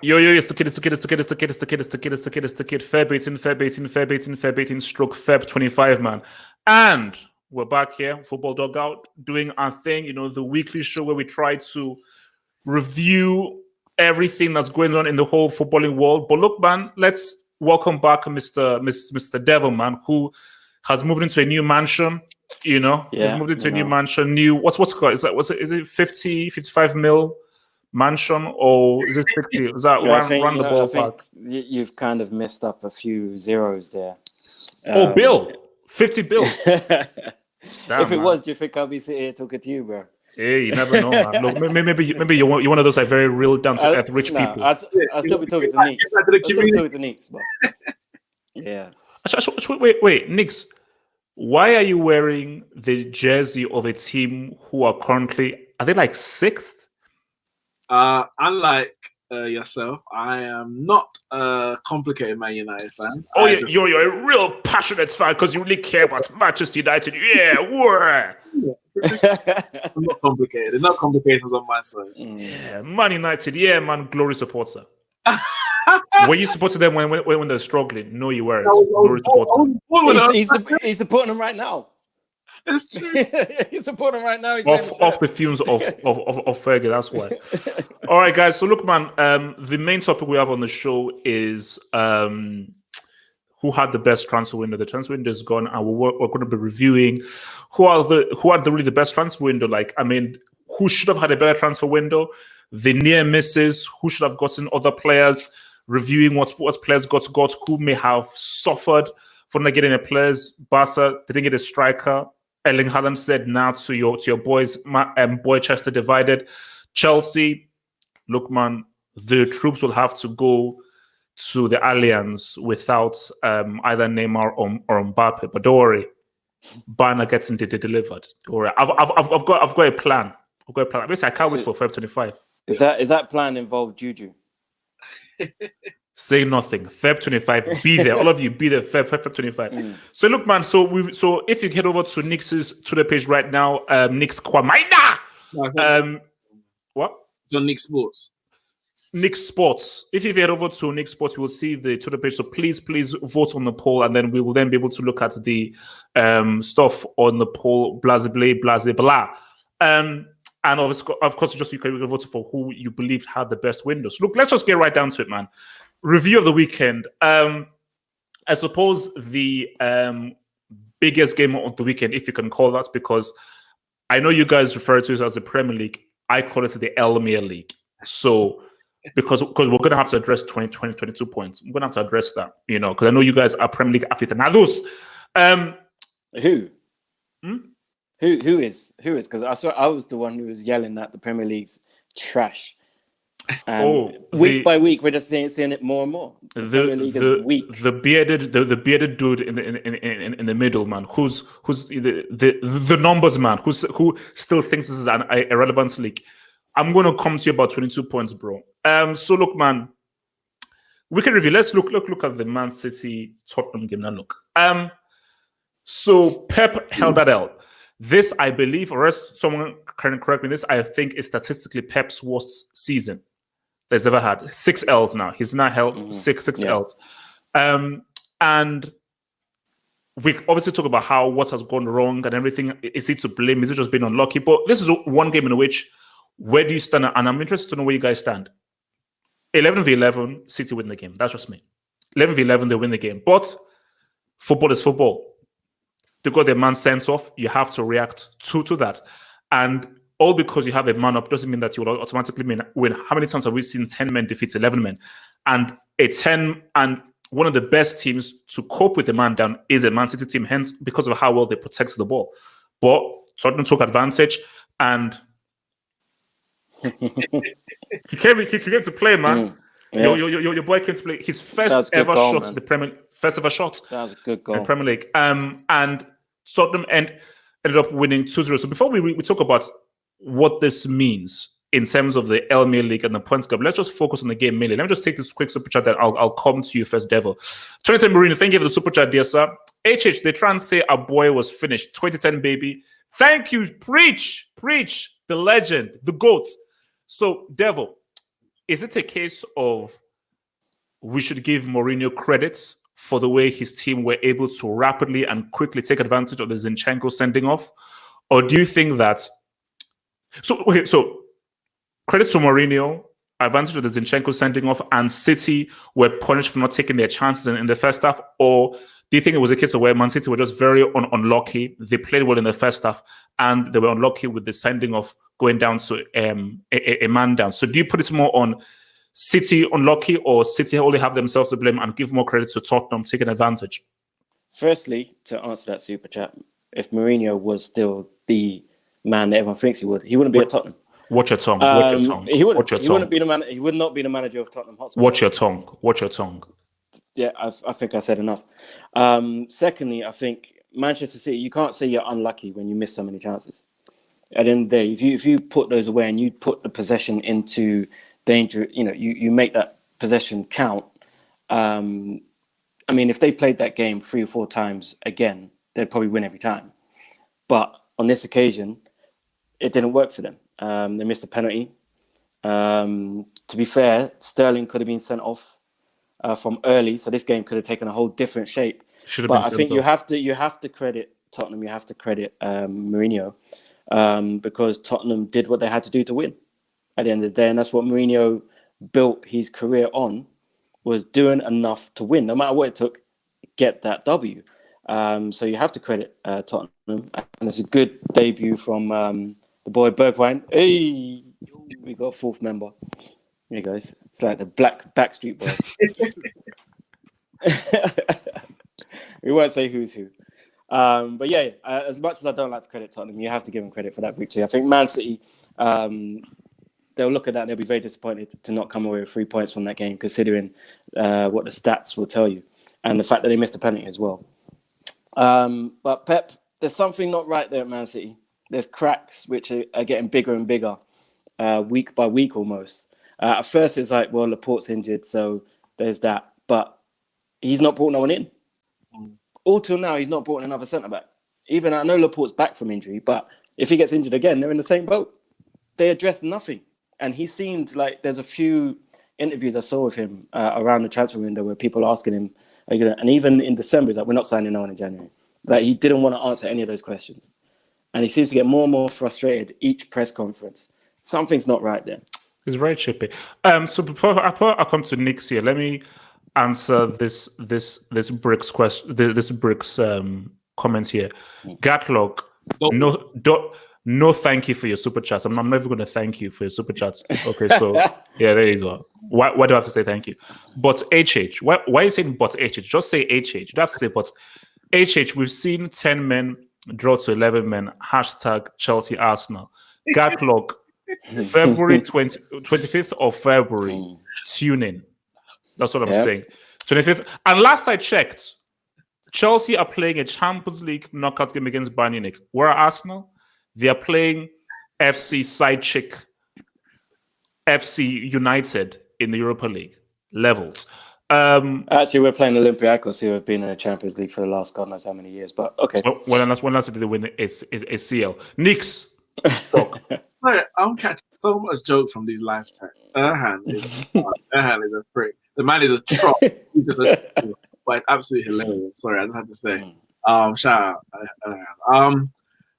Yo, it's the kid, it's the kid, it's the kid, it's the kid, it's the kid, it's the kid, it's the kid, it's the kid. Feb 18, Feb 18, Feb 18, Feb 18, stroke Feb 25, man. And we're back here, Football Dugout, doing our thing, the weekly show where we try to review everything that's going on in the whole footballing world. But look, man, let's welcome back Mr. Devil, man, who has moved into a new mansion. He's moved into a new mansion. What's it called? Is it 50, 55 mil mansion, or is it 50? Is that round the ballpark? You've kind of messed up a few zeros there. Bill, 50 bill. Damn, if it was, do you think I'll be sitting here talking to you, bro? Hey, you never know, man. Look, maybe you're one of those like very real down to earth rich people. I'll still be talking to Nicks. But yeah. Wait, Nicks. Why are you wearing the jersey of a team who are they like sixth? Unlike yourself, I am not a complicated Man United fan. Oh, you're a real passionate fan because you really care about Manchester United. Yeah, I'm not complicated. No complications on my side. Yeah, Man United. Yeah, man, glory supporter. Were you supporting them when they're struggling? No, you weren't. Glory supporter. He's supporting them right now. It's true. He's supporting right now. He's off the fumes of Fergie. That's why. All right, guys. So look, man. The main topic we have on the show is who had the best transfer window. The transfer window is gone, and we're going to be reviewing who had really the best transfer window. Like, I mean, who should have had a better transfer window? The near misses. Who should have gotten other players? Reviewing what players got, who may have suffered for not getting a players. Barca didn't get a striker. Erling Haaland said now to your boys, Boychester divided. Chelsea, look, man, the troops will have to go to the Allianz without either Neymar or Mbappe. But don't worry, Bayern gets delivered. Don't worry, I've got a plan. Basically, I can't wait for Feb 25. Is that plan involve Juju? Say nothing. Feb 25. Be there. All of you be there. Feb 25. So look, man. So if you head over to Nick's Twitter page right now, Nick's Kwamaina. What? It's on Nick Sports. Nick Sports. If you head over to Nick Sports, you will see the Twitter page. So please vote on the poll, and then we will then be able to look at the stuff on the poll. Blah blah. And of course, you can vote for who you believed had the best windows. Look, let's just get right down to it, man. Review of the weekend. I suppose the biggest game of the weekend, if you can call that, because I know you guys refer to it as the Premier League. I call it the Elmere League. So because we're going to have to address 22 points. I'm going to have to address that, because I know you guys are Premier League aficionados. Who? Who is? Because I swear I was the one who was yelling that the Premier League's trash. Week by week, we're just seeing it more and more. The Premier League is weak. The bearded dude in the middle, man, who's the numbers man, who still thinks this is an irrelevant league. I'm going to come to you about 22 points, bro. So look, man, we can review. Let's look at the Man City Tottenham game now. Look, so Pep held that out. This, I believe, or else someone can correct me, this, I think, is statistically Pep's worst season that's ever had. 6 L's now. He's now held six L's. And we obviously talk about what has gone wrong and everything. Is he to blame? Is it just being unlucky? But this is one game in which, where do you stand? And I'm interested to know where you guys stand. 11v11, City win the game. That's just me. 11v11, they win the game. But football is football. They got their man sent off, you have to react to that. And all because you have a man up doesn't mean that you will automatically win. How many times have we seen 10 men defeat 11 men? And one of the best teams to cope with a man down is a Man City team, hence because of how well they protect the ball. But Tottenham took advantage, and he came to play, man. Your boy came to play his first ever shot in the Premier League. First ever shot. That was a good goal in the Premier League. And Tottenham ended up winning 2-0. So before we talk about what this means in terms of the Elmere League and the points gap, let's just focus on the game mainly. Let me just take this quick super chat, then I'll come to you first, Devil. 2010 Mourinho, thank you for the super chat, dear sir. HH, they try and say our boy was finished. 2010, baby. Thank you. Preach. The legend, the GOAT. So, Devil, is it a case of we should give Mourinho credit for the way his team were able to rapidly and quickly take advantage of the Zinchenko sending off? Or do you think that... So credit to Mourinho, advantage of the Zinchenko sending off, and City were punished for not taking their chances in the first half? Or do you think it was a case of where Man City were just very unlucky? They played well in the first half, and they were unlucky with the sending off going down to a man down. So do you put it more on City unlucky, or City only have themselves to blame, and give more credit to Tottenham taking advantage? Firstly, to answer that super chat, if Mourinho was still the man that everyone thinks he wouldn't be at Tottenham. Watch your tongue. Watch your tongue. He wouldn't be the man. He would not be the manager of Tottenham Hotspur. Watch your tongue. Watch your tongue. Yeah, I think I said enough. Secondly, I think Manchester City, you can't say you're unlucky when you miss so many chances. At the end of the day, if you put those away and you put the possession into danger, you make that possession count. I mean, if they played that game 3 or 4 times again, they'd probably win every time. But on this occasion, it didn't work for them. They missed a penalty. To be fair, Sterling could have been sent off from early, so this game could have taken a whole different shape. But I think you have to credit Tottenham. You have to credit Mourinho because Tottenham did what they had to do to win at the end of the day, and that's what Mourinho built his career on, was doing enough to win, no matter what it took, get that W. So you have to credit Tottenham, and it's a good debut from the boy Bergwijn. Hey, we got a 4th member. Here guys, it's like the Black Backstreet Boys. We won't say who's who. But yeah, as much as I don't like to credit Tottenham, you have to give them credit for that victory. I think Man City, they'll look at that and they'll be very disappointed to not come away with 3 points from that game, considering what the stats will tell you, and the fact that they missed a penalty as well. But Pep, there's something not right there at Man City. There's cracks which are getting bigger and bigger, week by week almost. At first, it's like, well, Laporte's injured, so there's that. But he's not brought no one in. All till now, he's not brought in another centre-back. Even I know Laporte's back from injury, but if he gets injured again, they're in the same boat. They addressed nothing. And he seemed like there's a few interviews I saw with him around the transfer window where people are asking him, and even in December, he's like, we're not signing no one in January. Like, he didn't want to answer any of those questions. And he seems to get more and more frustrated each press conference. Something's not right there. It's very chippy. So before I come to Nick's here, let me answer this Bricks question. This Bricks comment here. Gatlock, no, thank you for your super chats. I'm never going to thank you for your super chats. Okay, so yeah, there you go. Why do I have to say thank you? But HH, why are you saying but HH? Just say HH. You don't have to say but HH. We've seen 10 men draw to 11 men. Hashtag Chelsea Arsenal. Gatlock. February 25th of February. Tune in. That's what I'm saying. 25th. And last I checked, Chelsea are playing a Champions League knockout game against Bayern Munich. Where are Arsenal? They are playing FC Sidechick, FC United in the Europa League levels. Actually, we're playing Olympiacos, who have been in the Champions League for the last God knows how many years. But okay. When last did they win is CL? Knicks. I'm catching so much joke from these live chats. Erhan is a prick. The man is a troll. He's just but it's absolutely hilarious. Sorry, I just have to say. Shout out Erhan.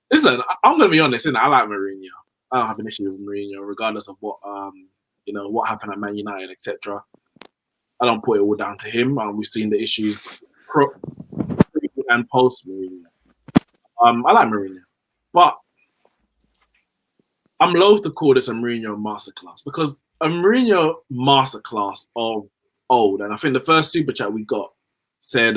Listen, I'm gonna be honest. I like Mourinho. I don't have an issue with Mourinho, regardless of what what happened at Man United, etc. I don't put it all down to him. We've seen the issues pre and post Mourinho. I like Mourinho, but I'm loath to call this a Mourinho masterclass, because a Mourinho masterclass of old, and I think the first super chat we got said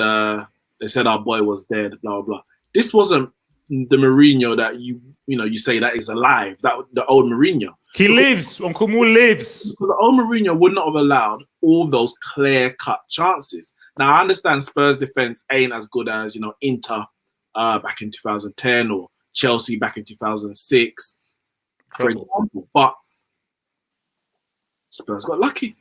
they said our boy was dead, blah blah blah. This wasn't the Mourinho that you say that is alive. That the old Mourinho. He lives. Uncle Mo lives. Because the old Mourinho would not have allowed all those clear-cut chances. Now I understand Spurs defense ain't as good as Inter back in 2010 or Chelsea back in 2006. For example, but Spurs got lucky.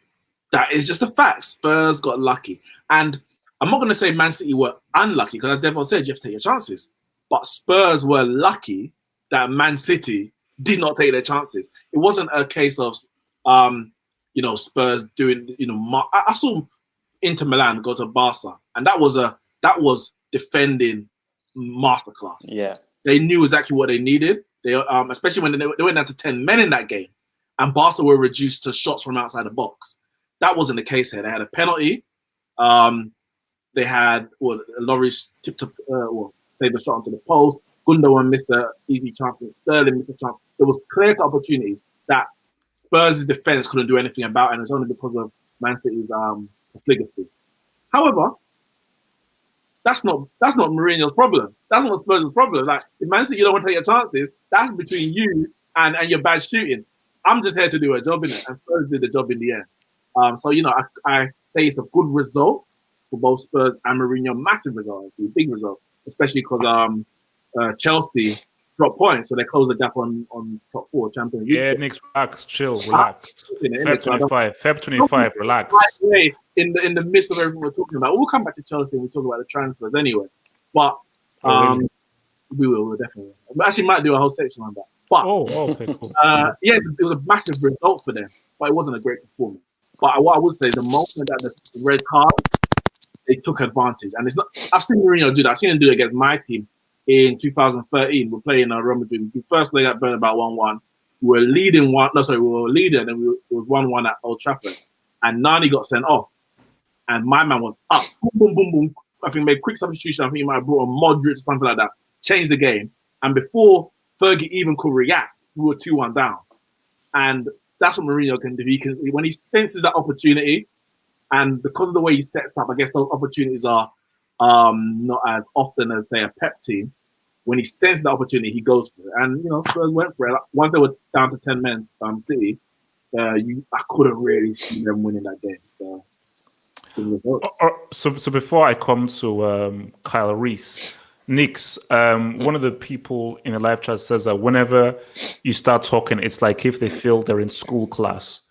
That is just a fact. Spurs got lucky. And I'm not going to say Man City were unlucky, because as Devon said, you have to take your chances. But Spurs were lucky that Man City did not take their chances. It wasn't a case of Spurs doing, I saw Inter Milan go to Barca, and that was defending masterclass. Yeah, they knew exactly what they needed. They especially when they went down to 10 men in that game, and Barca were reduced to shots from outside the box. That wasn't the case here. They had a penalty. They had Lloris tipped up, saved a shot onto the post. Gundogan missed an easy chance. Sterling missed a chance. There was clear opportunities that Spurs' defense couldn't do anything about, and it's only because of Man City's profligacy. However, that's not Mourinho's problem. That's not Spurs' problem. Like, if Man City, you don't want to take your chances, that's between you and your bad shooting. I'm just here to do a job in it, and Spurs did the job in the end. So I say it's a good result for both Spurs and Mourinho. Massive result, actually, big result, especially because Chelsea dropped points, so they closed the gap on top 4 Champions League. Yeah, Nick, relax, chill, relax. Feb 25, relax. Right in the midst of everything we're talking about, we'll come back to Chelsea and we'll talk about the transfers anyway. But we'll definitely. We actually might do a whole section on that. But okay, cool. it was a massive result for them, but it wasn't a great performance. But what I would say, the moment that the red card, they took advantage, and it's not. I've seen Mourinho do that. I've seen him do it against my team in 2013. We're playing Real Madrid. The first leg at Bernabeu 1-1. We were leading and it was 1-1 at Old Trafford, and Nani got sent off, and my man was up. Boom, boom, boom, boom. I think made quick substitution. I think he might have brought on Modric or something like that. Changed the game, and before Fergie even could react, we were 2-1 down, and that's what Mourinho can do. He can, when he senses that opportunity, and because of the way he sets up, I guess those opportunities are not as often as, say, a Pep team. When he senses the opportunity, he goes for it. And, Spurs went for it. Like, once they were down to 10 men, City, I couldn't really see them winning that game. So before I come to Kyle Reese, Nix, one of the people in the live chat says that whenever you start talking, it's like if they feel they're in school class.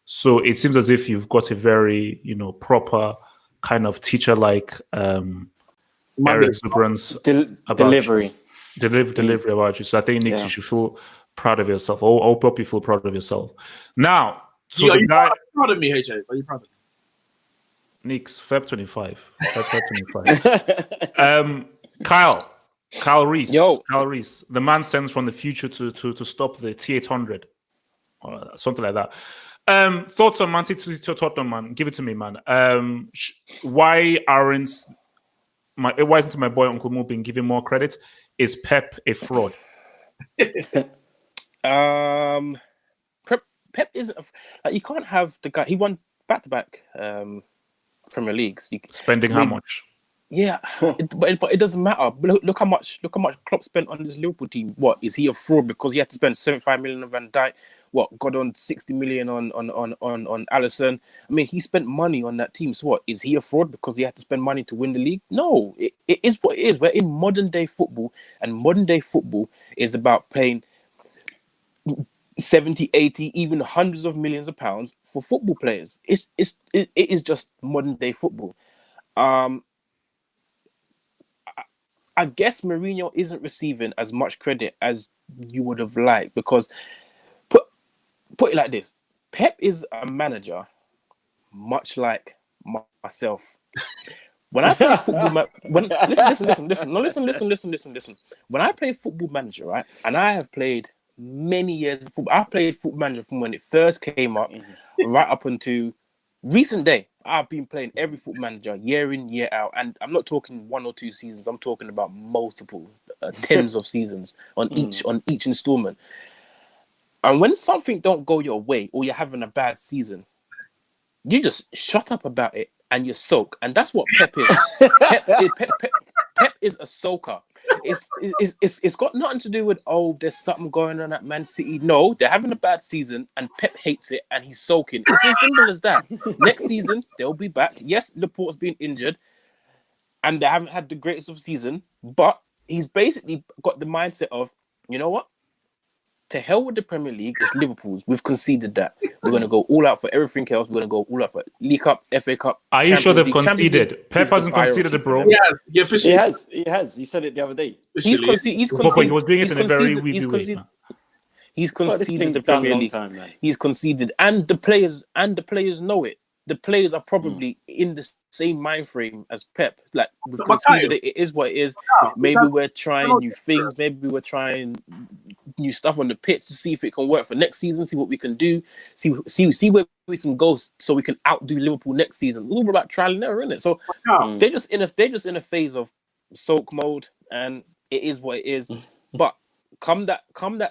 So it seems as if you've got a very, proper kind of teacher-like exuberance delivery about you. So I think, Nix, you should feel proud of yourself. I'll hope you feel proud of yourself. Now, so are you proud of me, HA? Are you proud of me? Nix, Feb 25. Kyle Reese. Kyle Reese. The man sends from the future to stop the T800. Or something like that. Thoughts on Man City to Tottenham, man? Give it to me, man. Why isn't my boy Uncle Mo being given more credit? Is Pep a fraud? Pep isn't. You can't have the guy. He won back-to-back Premier Leagues. Spending how much? Yeah, but it doesn't matter. Look how much Klopp spent on this Liverpool team. What, is he a fraud because he had to spend 75 million on Van Dijk? What, got on 60 million on Alisson? I mean, he spent money on that team. So what, is he a fraud because he had to spend money to win the league? No, it is what it is. We're in modern day football, and modern day football is about paying 70, 80, even hundreds of millions of pounds for football players. It is just modern day football. I guess Mourinho isn't receiving as much credit as you would have liked, because put it like this: Pep is a manager, much like myself. When I play football, listen. When I play Football Manager, right, and I have played many years of football. I played Football Manager from when it first came up, right up until recent day. I've been playing every Football Manager year in, year out, and I'm not talking 1 or 2 seasons. I'm talking about multiple, tens of seasons on each installment. And when something don't go your way, or you're having a bad season, you just shut up about it and you soak. And that's what Pep is. Pep is a soaker. It's got nothing to do with, there's something going on at Man City. No, they're having a bad season and Pep hates it and he's soaking. It's as simple as that. Next season, they'll be back. Yes, Laporte's been injured and they haven't had the greatest of season, but he's basically got the mindset of, you know what? To hell with the Premier League, it's Liverpool's. We've conceded that. We're going to go all out for everything else. We're going to go all out for League Cup, FA Cup. Are you sure they've conceded? Pep hasn't conceded it, bro. He has. He said it the other day. He's conceded. But he was doing it in a very weird way. He's conceded the Premier League. He's conceded, and the players know it. The players are probably in the same mind frame as Pep. Like, we've conceded it is what it is. Maybe we're trying new things. Maybe we're trying new stuff on the pitch to see if it can work for next season. See what we can do. See where we can go so we can outdo Liverpool next season. It's all about trial and error, isn't it? So they're just in a phase of soak mode, and it is what it is. But come that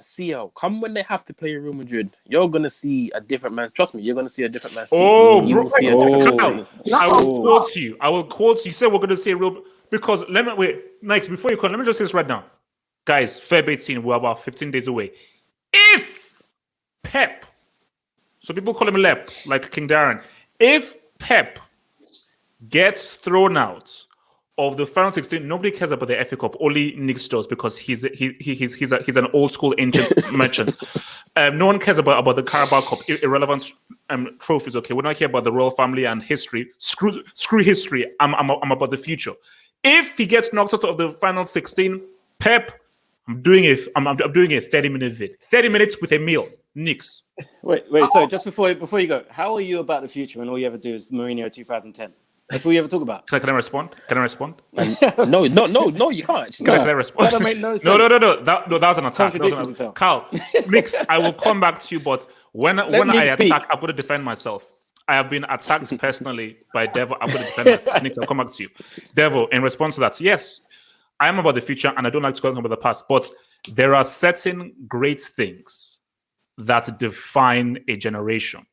CL, come when they have to play Real Madrid, you're gonna see a different man. Trust me, you're gonna see a different man. I will quote you. You said we're gonna see real, because next before you call, let me just say this right now, guys. Feb 18, we're about 15 days away. If Pep, so people call him Lep, like King Darren, if Pep gets thrown out of the final 16, nobody cares about the FA Cup. Only Knicks does, because he's an old school ancient merchant. No one cares about the Carabao Cup. Irrelevant trophies. Okay, we're not here about the royal family and history. Screw history. I'm about the future. If he gets knocked out of the final 16, Pep, I'm doing a 30-minute vid. 30 minutes with a meal. Knicks. Wait. So just before you go, how are you about the future when all you ever do is Mourinho 2010? That's all you ever talk about. Can I respond? No, you can't. Actually. Can I respond? That made no sense. No. That was an attack. Carl, Mix, I will come back to you, but when I attack, I've got to defend myself. I have been attacked personally by Devil. I'm going to defend my Nick. I'll come back to you. Devil, in response to that, yes, I am about the future and I don't like to talk about the past, but there are certain great things that define a generation.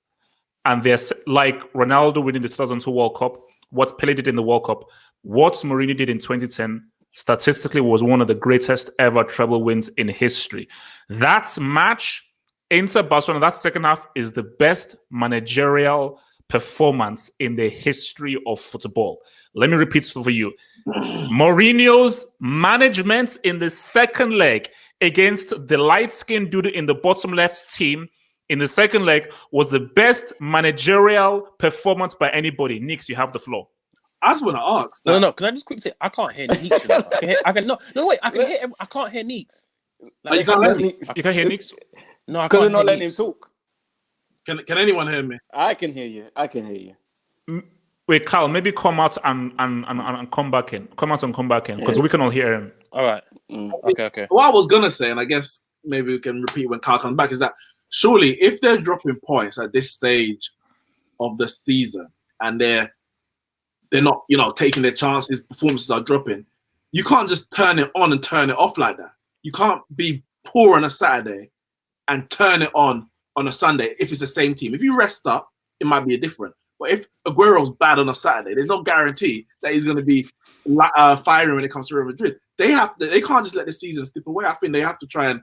And there's like Ronaldo winning the 2002 World Cup, what Pelé did in the World Cup, what Mourinho did in 2010, statistically was one of the greatest ever treble wins in history. That match, Inter Barcelona, that second half is the best managerial performance in the history of football. Let me repeat for you. Mourinho's management in the second leg against the light-skinned dude in the bottom left team in the second leg was the best managerial performance by anybody. Nix, you have the floor. I just want to ask. No. Can I just quickly say I can't hear Neeks? I can't hear Neeks. Like, you can't hear Neeks? No, I can't. Not letting him talk. Can anyone hear me? I can hear you. Wait, Carl, maybe come out and come back in. Come out and come back in, because we can all hear him. All right. Okay. What I was gonna say, and I guess maybe we can repeat when Carl comes back, is that surely if they're dropping points at this stage of the season and they're not, taking their chances, performances are dropping, you can't just turn it on and turn it off like that. You can't be poor on a Saturday and turn it on a Sunday if it's the same team. If you rest up, it might be a different. But if Aguero's bad on a Saturday, there's no guarantee that he's going to be firing when it comes to Real Madrid. They can't just let the season slip away. I think they have to try and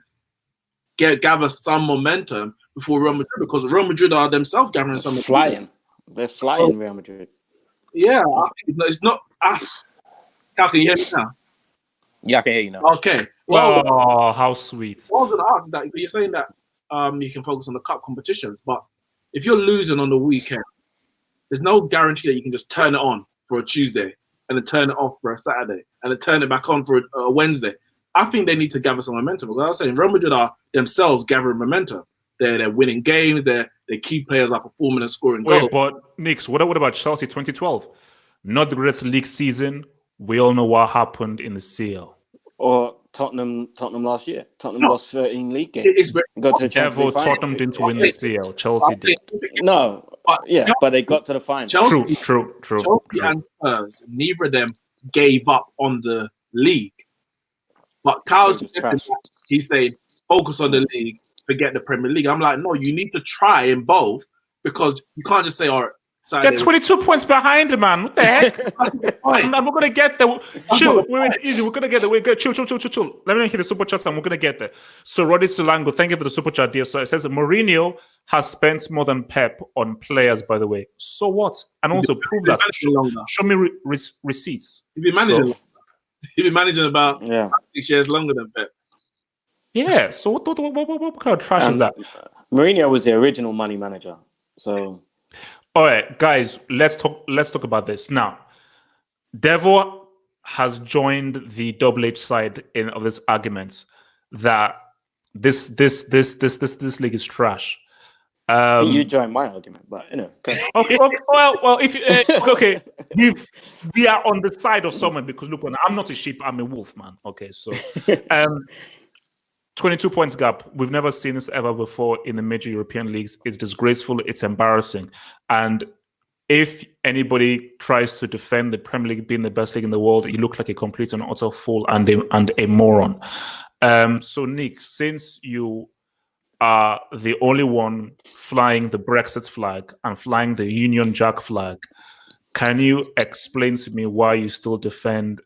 gather some momentum before Real Madrid, because Real Madrid are themselves gathering some momentum. They're flying, Real Madrid. Yeah, it's not. How can you hear me now? Yeah, I can hear you now. Okay. Well, how sweet. What I was going to ask is that you're saying that you can focus on the cup competitions, but if you're losing on the weekend, there's no guarantee that you can just turn it on for a Tuesday and then turn it off for a Saturday and then turn it back on for a Wednesday. I think they need to gather some momentum. Because I was saying, Real Madrid are themselves gathering momentum. They're winning games. Their key players are performing and scoring goals. Wait, but Nix, what about Chelsea 2012? Not the greatest league season. We all know what happened in the CL. Or Tottenham last year. Tottenham lost 13 league games. Got to the Champions League final. Tottenham didn't win the CL. Chelsea did. No, but they got to the final. True. Chelsea and Spurs, neither of them gave up on the league. But Carl's he's saying focus on the league, forget the Premier League. I'm like, no, you need to try in both, because you can't just say, all right, they're 22 points behind, man. What the heck? And we're gonna get there. Chill. We're easy. We're gonna get there. We're good. Chill. Let me hear the super chat and we're gonna get there. So Roddy Sulango, thank you for the super chat, dear. So it says Mourinho has spent more than Pep on players, by the way. So what? And also prove that. Show me receipts. He's been managing. He's been managing about 6 years longer than Pep. Yeah. So what kind of trash is that? Mourinho was the original money manager. So. All right, guys, let's talk about this now. Devo has joined the double-edged side of this argument that this league is trash. I think you join my argument, but Okay, well, if okay, we are on the side of someone because look, I'm not a sheep, I'm a wolf, man. Okay, so 22 points gap. We've never seen this ever before in the major European leagues. It's disgraceful. It's embarrassing. And if anybody tries to defend the Premier League being the best league in the world, you look like a complete and utter fool and a moron. So Nick, since you are the only one flying the Brexit flag and flying the Union Jack flag, can you explain to me why you still defend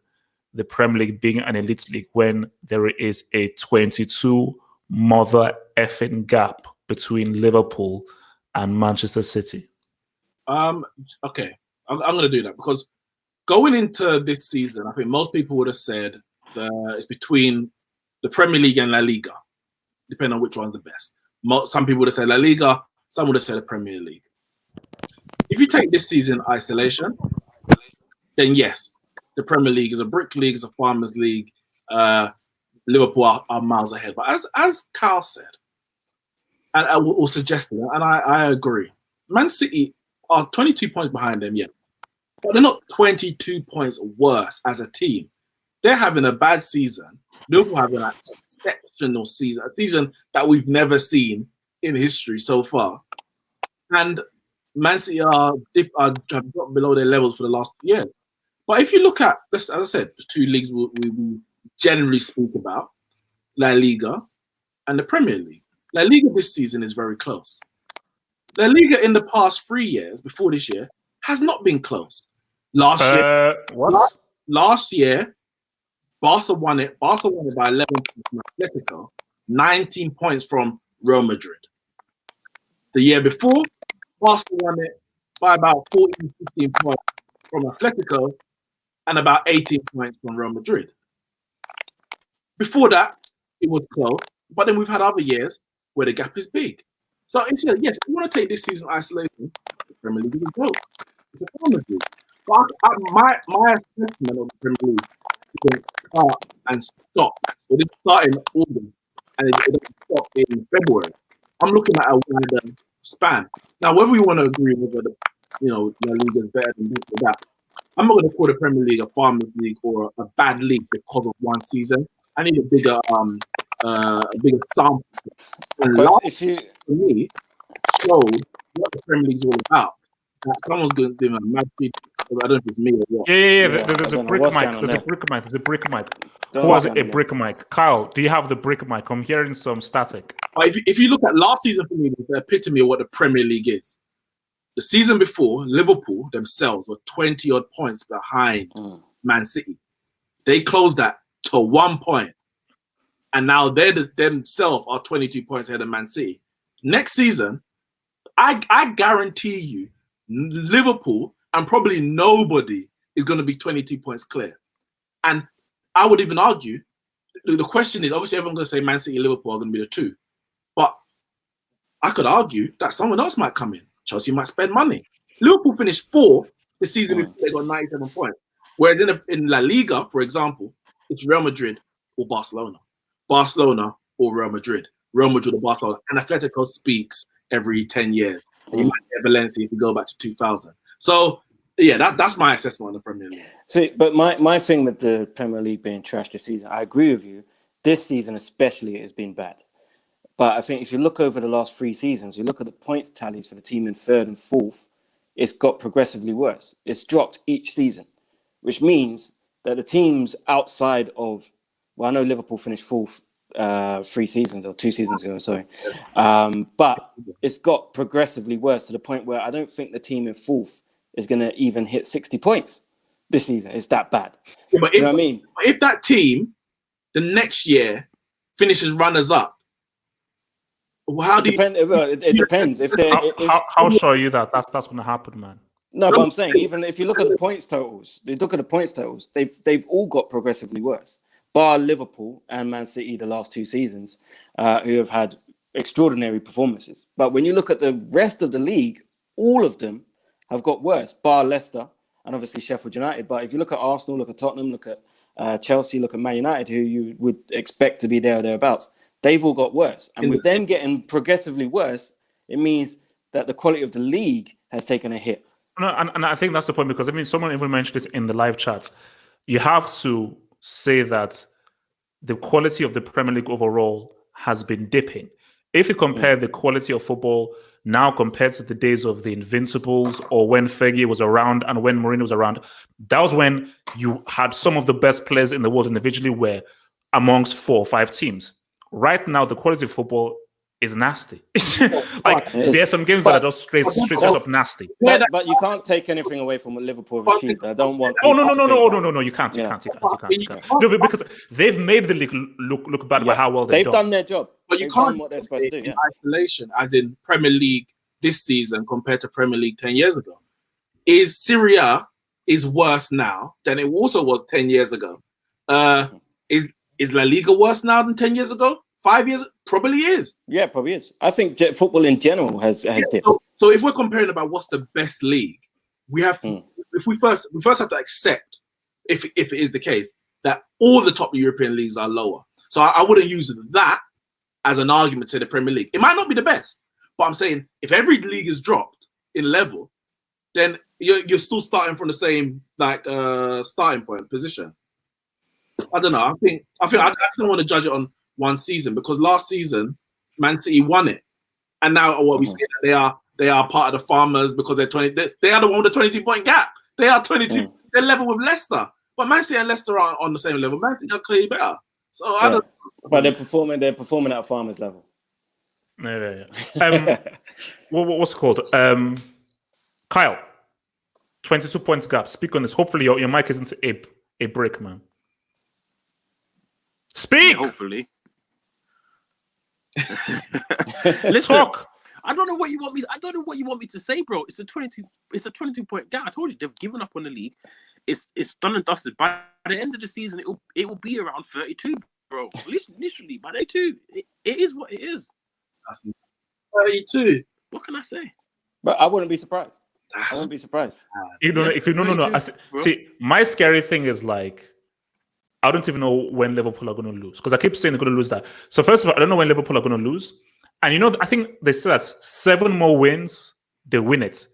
the Premier League being an elite league when there is a 22 mother effing gap between Liverpool and Manchester City? Okay, I'm going to do that because going into this season, I think most people would have said it's between the Premier League and La Liga, depending on which one's the best. Some people would have said La Liga, some would have said the Premier League. If you take this season isolation, then yes, the Premier League is a brick league, it's a farmers league. Liverpool are miles ahead. But as Kyle said, and I will suggest that, and I agree, Man City are 22 points behind them, yes. But they're not 22 points worse as a team. They're having a bad season. Liverpool having an exceptional season, a season that we've never seen in history so far. And Man City have dropped below their levels for the last 2 years. But if you look at, as I said, the two leagues we generally speak about, La Liga and the Premier League. La Liga this season is very close. La Liga in the past 3 years, before this year, has not been close. Last year, Barca won it. Barca won it by 11 points from Atletico, 19 points from Real Madrid. The year before, Barca won it by about 14, 15 points from Atletico and about 18 points from Real Madrid. Before that, it was close, but then we've had other years where the gap is big. So, yes, if you want to take this season isolation, the Premier League is a joke. It's a farmers league. But my assessment of the Premier League is going to start and stop. It didn't start in August and it doesn't stop in February. I'm looking at a wider span. Now, whether we want to agree with the league is better than this or that, I'm not going to call the Premier League a farmers league or a bad league because of one season. I need a bigger sample. And last year, for me, showed what the Premier League is all about. Someone's going to do a mad feed. I don't know if it's me or what. Yeah. There's a brick mic. Who has a brick mic? Kyle, do you have the brick mic? I'm hearing some static. If you look at last season for me, the epitome of what the Premier League is. The season before, Liverpool themselves were 20-odd points behind Man City. They closed that to 1 point. And now they themselves are 22 points ahead of Man City. Next season, I guarantee you, Liverpool and probably nobody is going to be 22 points clear. And I would even argue, the question is, obviously everyone's going to say Man City and Liverpool are going to be the two. But I could argue that someone else might come in. Chelsea might spend money. Liverpool finished fourth the season before they got 97 points. Whereas in La Liga, for example, it's Real Madrid or Barcelona. Barcelona or Real Madrid. Real Madrid or Barcelona. And Atletico speaks every 10 years. And you might get Valencia if you go back to 2000. So, yeah, that's my assessment on the Premier League. See, but my thing with the Premier League being trash this season, I agree with you. This season especially, it has been bad. But I think if you look over the last 3 seasons, you look at the points tallies for the team in third and fourth, it's got progressively worse. It's dropped each season, which means that the teams outside of, well, I know Liverpool finished fourth 3 seasons or 2 seasons ago, sorry. But it's got progressively worse to the point where I don't think the team in fourth is going to even hit 60 points this season. It's that bad. Yeah, but you know what I mean? If that team the next year finishes runners up, how do it depends. If they, how sure are you that that's going to happen, man? No, but I'm saying even if you look at the points totals, they've all got progressively worse. Bar Liverpool and Man City the last 2 seasons, who have had extraordinary performances. But when you look at the rest of the league, all of them have got worse. Bar Leicester and obviously Sheffield United. But if you look at Arsenal, look at Tottenham, look at Chelsea, look at Man United, who you would expect to be there or thereabouts, they've all got worse. And with them getting progressively worse, it means that the quality of the league has taken a hit. No, and I think that's the point, because I mean, someone even mentioned this in the live chat. You have to say that the quality of the Premier League overall has been dipping. If you compare the quality of football now compared to the days of the Invincibles, or when Fergie was around and when Mourinho was around, that was when you had some of the best players in the world individually were amongst 4 or 5 teams. Right now, the quality of football is nasty. Like, there are some games that are just straight up nasty. But you can't take anything away from what Liverpool have achieved. I don't want. Oh no! You can't. You can't. No, because they've made the league look bad by how well they've done their job. But you can't do what they're supposed to do. In isolation, as in Premier League this season compared to Premier League 10 years ago. Is Serie A is worse now than it also was 10 years ago? Is La Liga worse now than 10 years ago? 5 years? Probably is. Yeah, probably is. I think football in general has dipped. So if we're comparing about what's the best league, we have if we first have to accept, if it is the case, that all the top European leagues are lower. So I wouldn't use that as an argument to the Premier League. It might not be the best, but I'm saying if every league is dropped in level, then you're still starting from the same starting point position. I don't know. I think I don't want to judge it on one season, because last season Man City won it, and now what we say that they are part of the farmers because they're 20. They are the one with the 22-point gap. They are 22. They're level with Leicester, but Man City and Leicester are on the same level. Man City are clearly better. So I don't. But they're performing at a farmers level. Yeah. What's it called? Kyle, 22 points gap. Speak on this. Hopefully your mic isn't a break, man. Speak. Yeah, hopefully. Let's talk. I don't know what you want me to say, bro. It's a 22-point gap. I told you they've given up on the league. It's done and dusted. By the end of the season, it will be around 32, bro. Literally, by day 2, it is what it is. 32. What can I say? But I wouldn't be surprised. No. See, my scary thing is I don't even know when Liverpool are going to lose, because I keep saying they're going to lose that. So first of all, I don't know when Liverpool are going to lose. And I think they said that 7 more wins, they win it.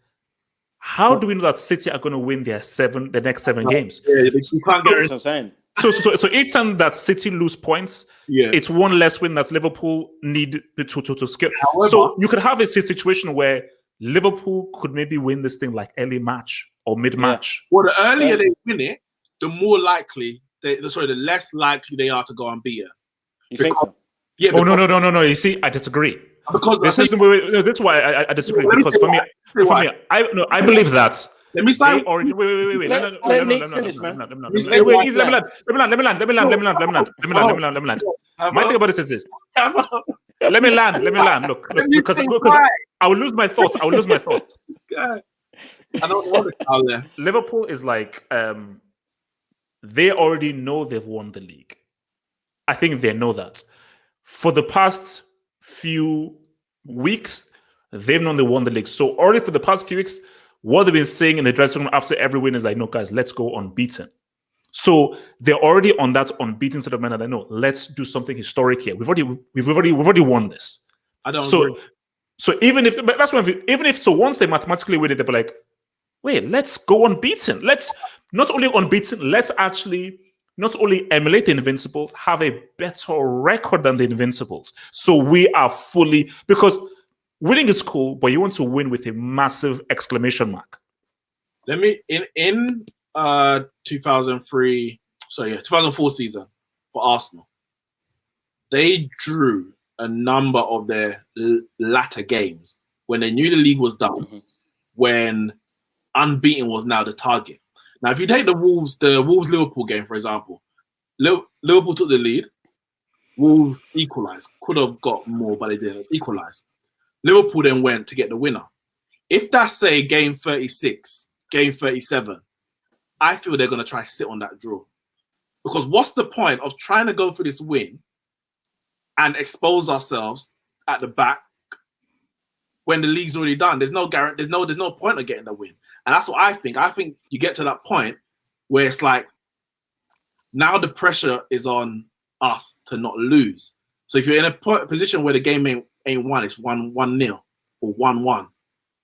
How do we know that City are going to win the next 7 games? Yeah, you can't get That's what I'm saying. So each time that City lose points, it's one less win that Liverpool need to scale. However, so you could have a situation where Liverpool could maybe win this thing like early match or mid-match. Well, the earlier they win it, the more likely the less likely they are to go unbeaten. You think so? Yeah. No. You see, I disagree. Because that's why I disagree. Because for me, I believe that. Let me say. Wait. Let me finish, man. Let me land. My thing about this is this. Let me land. Look, because I will lose my thoughts. This guy. I don't want to call left. Liverpool is they already know they've won the league. I think they know that. For the past few weeks, they've known they won the league. So already for the past few weeks, what they've been saying in the dressing room after every win is no, guys, let's go unbeaten. So they're already on that unbeaten sort of manner. I know, let's do something historic here. We've already won this. I don't agree. So even if once they mathematically win it, they'll be like, wait, let's go unbeaten. Let's not only unbeaten, let's actually not only emulate the Invincibles, have a better record than the Invincibles. So we are fully, because winning is cool, but you want to win with a massive exclamation mark. Let me in 2004 season for Arsenal, they drew a number of their latter games when they knew the league was done, when unbeaten was now the target. Now, if you take the Wolves Liverpool game, for example, Liverpool took the lead. Wolves equalised. Could have got more, but they didn't equalise. Liverpool then went to get the winner. If that's, say, game 36, game 37, I feel they're going to try to sit on that draw. Because what's the point of trying to go for this win and expose ourselves at the back when the league's already done? There's no guarantee. There's no point of getting the win. And that's what I think. I think you get to that point where it's now the pressure is on us to not lose. So if you're in a position where the game ain't won, it's 1-0 or 1-1,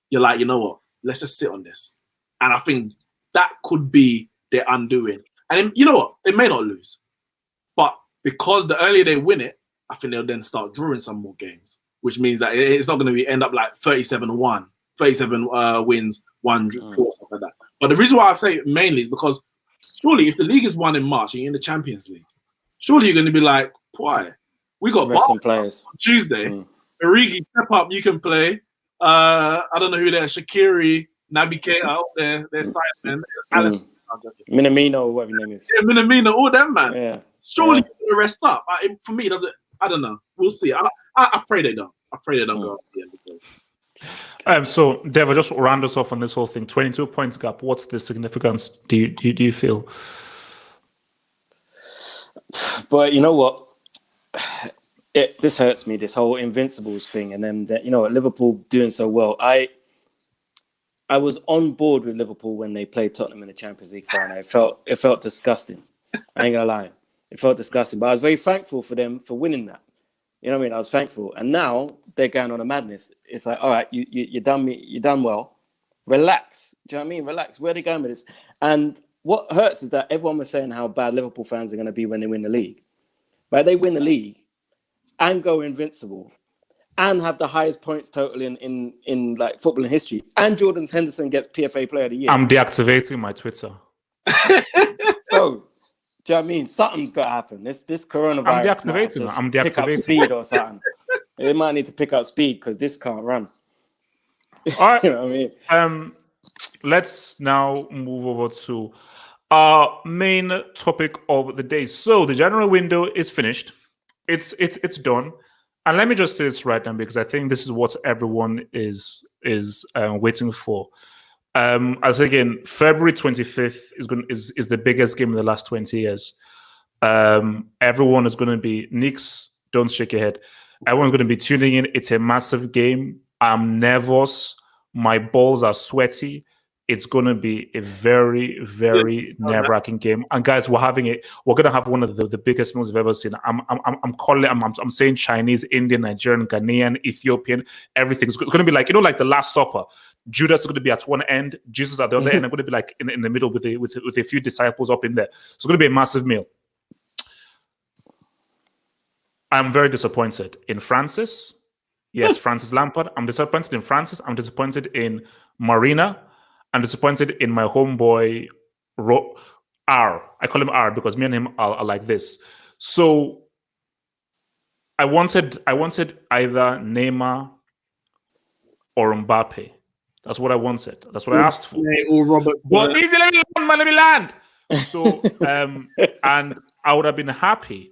you're like, you know what? Let's just sit on this. And I think that could be their undoing. And then, you know what? They may not lose. But because the earlier they win it, I think they'll then start drawing some more games, which means that it's not going to end up like 37-1, 37 wins, 1 draw, stuff like that. But the reason why I say it mainly is because surely if the league is won in March and you're in the Champions League, surely you're going to be like, why? We got some players on Tuesday. Origi, step up, you can play. I don't know who they're. Shaqiri, Naby Keita out there. They're Simon. Minamino, or whatever his name is. Yeah, Minamino, all them, man. Yeah. Surely the rest up. For me, doesn't. I don't know. We'll see. I pray they don't. I pray they don't go up the end of the So, Dev, just round us off on this whole thing. 22 points gap. What's the significance? Do you feel? But you know what? This hurts me. This whole invincibles thing, and then Liverpool doing so well. I was on board with Liverpool when they played Tottenham in the Champions League final. It felt disgusting. I ain't gonna lie. It felt disgusting, but I was very thankful for them for winning that. You know what I mean? I was thankful, and now they're going on a madness. It's like, all right, you done well. Relax. Do you know what I mean? Relax. Where are they going with this? And what hurts is that everyone was saying how bad Liverpool fans are going to be when they win the league. But they win the league and go invincible and have the highest points total in like football in history. And Jordan Henderson gets PFA Player of the Year. I'm deactivating my Twitter. Bro. Do you know what I mean? Something's got to happen. This coronavirus. I'm pick up deactivating. speed or something. It might need to pick up speed because this can't run. All right. You know what I mean? Let's now move over to our main topic of the day. So the January window is finished. It's done. And let me just say this right now because I think this is what everyone is waiting for. As again, February 25th is the biggest game in the last 20 years. Everyone is going to be Knicks. Don't shake your head. Everyone's going to be tuning in. It's a massive game. I'm nervous. My balls are sweaty. It's going to be a very, very nerve-wracking game. And guys, we're going to have one of the biggest moves we've ever seen. I'm saying Chinese, Indian, Nigerian, Ghanaian, Ethiopian, everything. It's going to be like, like the Last Supper. Judas is going to be at one end, Jesus at the other end. I'm going to be like in the middle with a few disciples up in there. So it's going to be a massive meal. I'm very disappointed in Francis. Yes, Francis Lampard. I'm disappointed in Francis. I'm disappointed in Marina. I'm disappointed in my homeboy R. I call him R because me and him are like this. So I wanted either Neymar or Mbappe. That's what I wanted. That's what I asked for. Or Robert. Well, easy, let me land. So and I would have been happy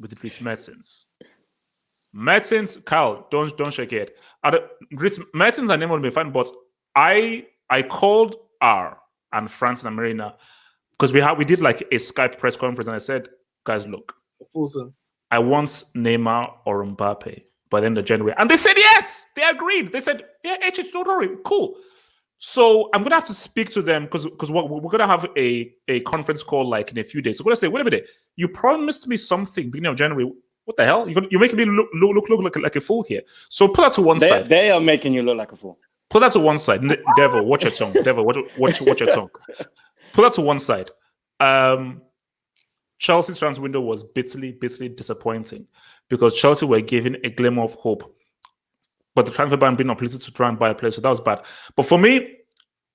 with Dries Mertens. Mertens, Kyle, don't shake it. Mertens and Neymar would be fine, but I called R and Francis and Marina because we did like a Skype press conference and I said, guys, look, awesome. I want Neymar or Mbappe by the end of January. And they said yes, they agreed. They said, yeah, don't worry, cool. So I'm going to have to speak to them because we're going to have a conference call like in a few days. So I'm going to say, wait a minute, you promised me something beginning of January. What the hell? You're making me look like a fool here. So put that to one side. They are making you look like a fool. Put that to one side. Devil, watch your tongue. Devil, watch your tongue. Put that to one side. Chelsea's transfer window was bitterly disappointing because Chelsea were given a glimmer of hope. But the transfer ban being operated to try and buy a player, so that was bad. But for me,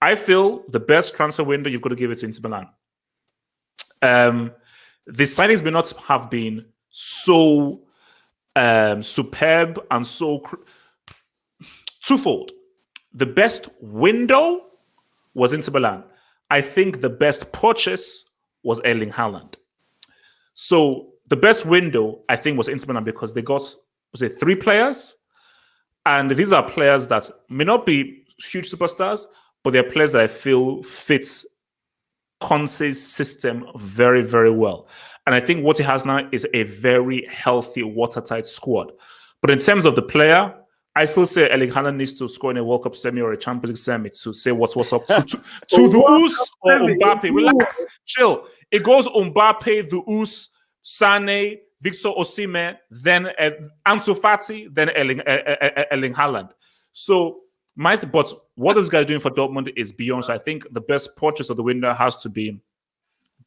I feel the best transfer window, you've got to give it to Inter Milan. The signings may not have been so superb and so twofold. The best window was Inter Milan. I think the best purchase was Erling Haaland. So the best window, I think, was Inter Milan because they got, 3 players? And these are players that may not be huge superstars, but they're players that I feel fits Conte's system very, very well. And I think what he has now is a very healthy, watertight squad. But in terms of the player, I still say Erling Haaland needs to score in a World Cup semi or a Champions League semi to say what's up to the Us or Mbappe. Relax, chill. It goes Mbappe, the Us, Sane, Victor Osimhen, then Ansu Fati, then Erling Haaland. So but what this guy's doing for Dortmund is beyond. So I think the best purchase of the window has to be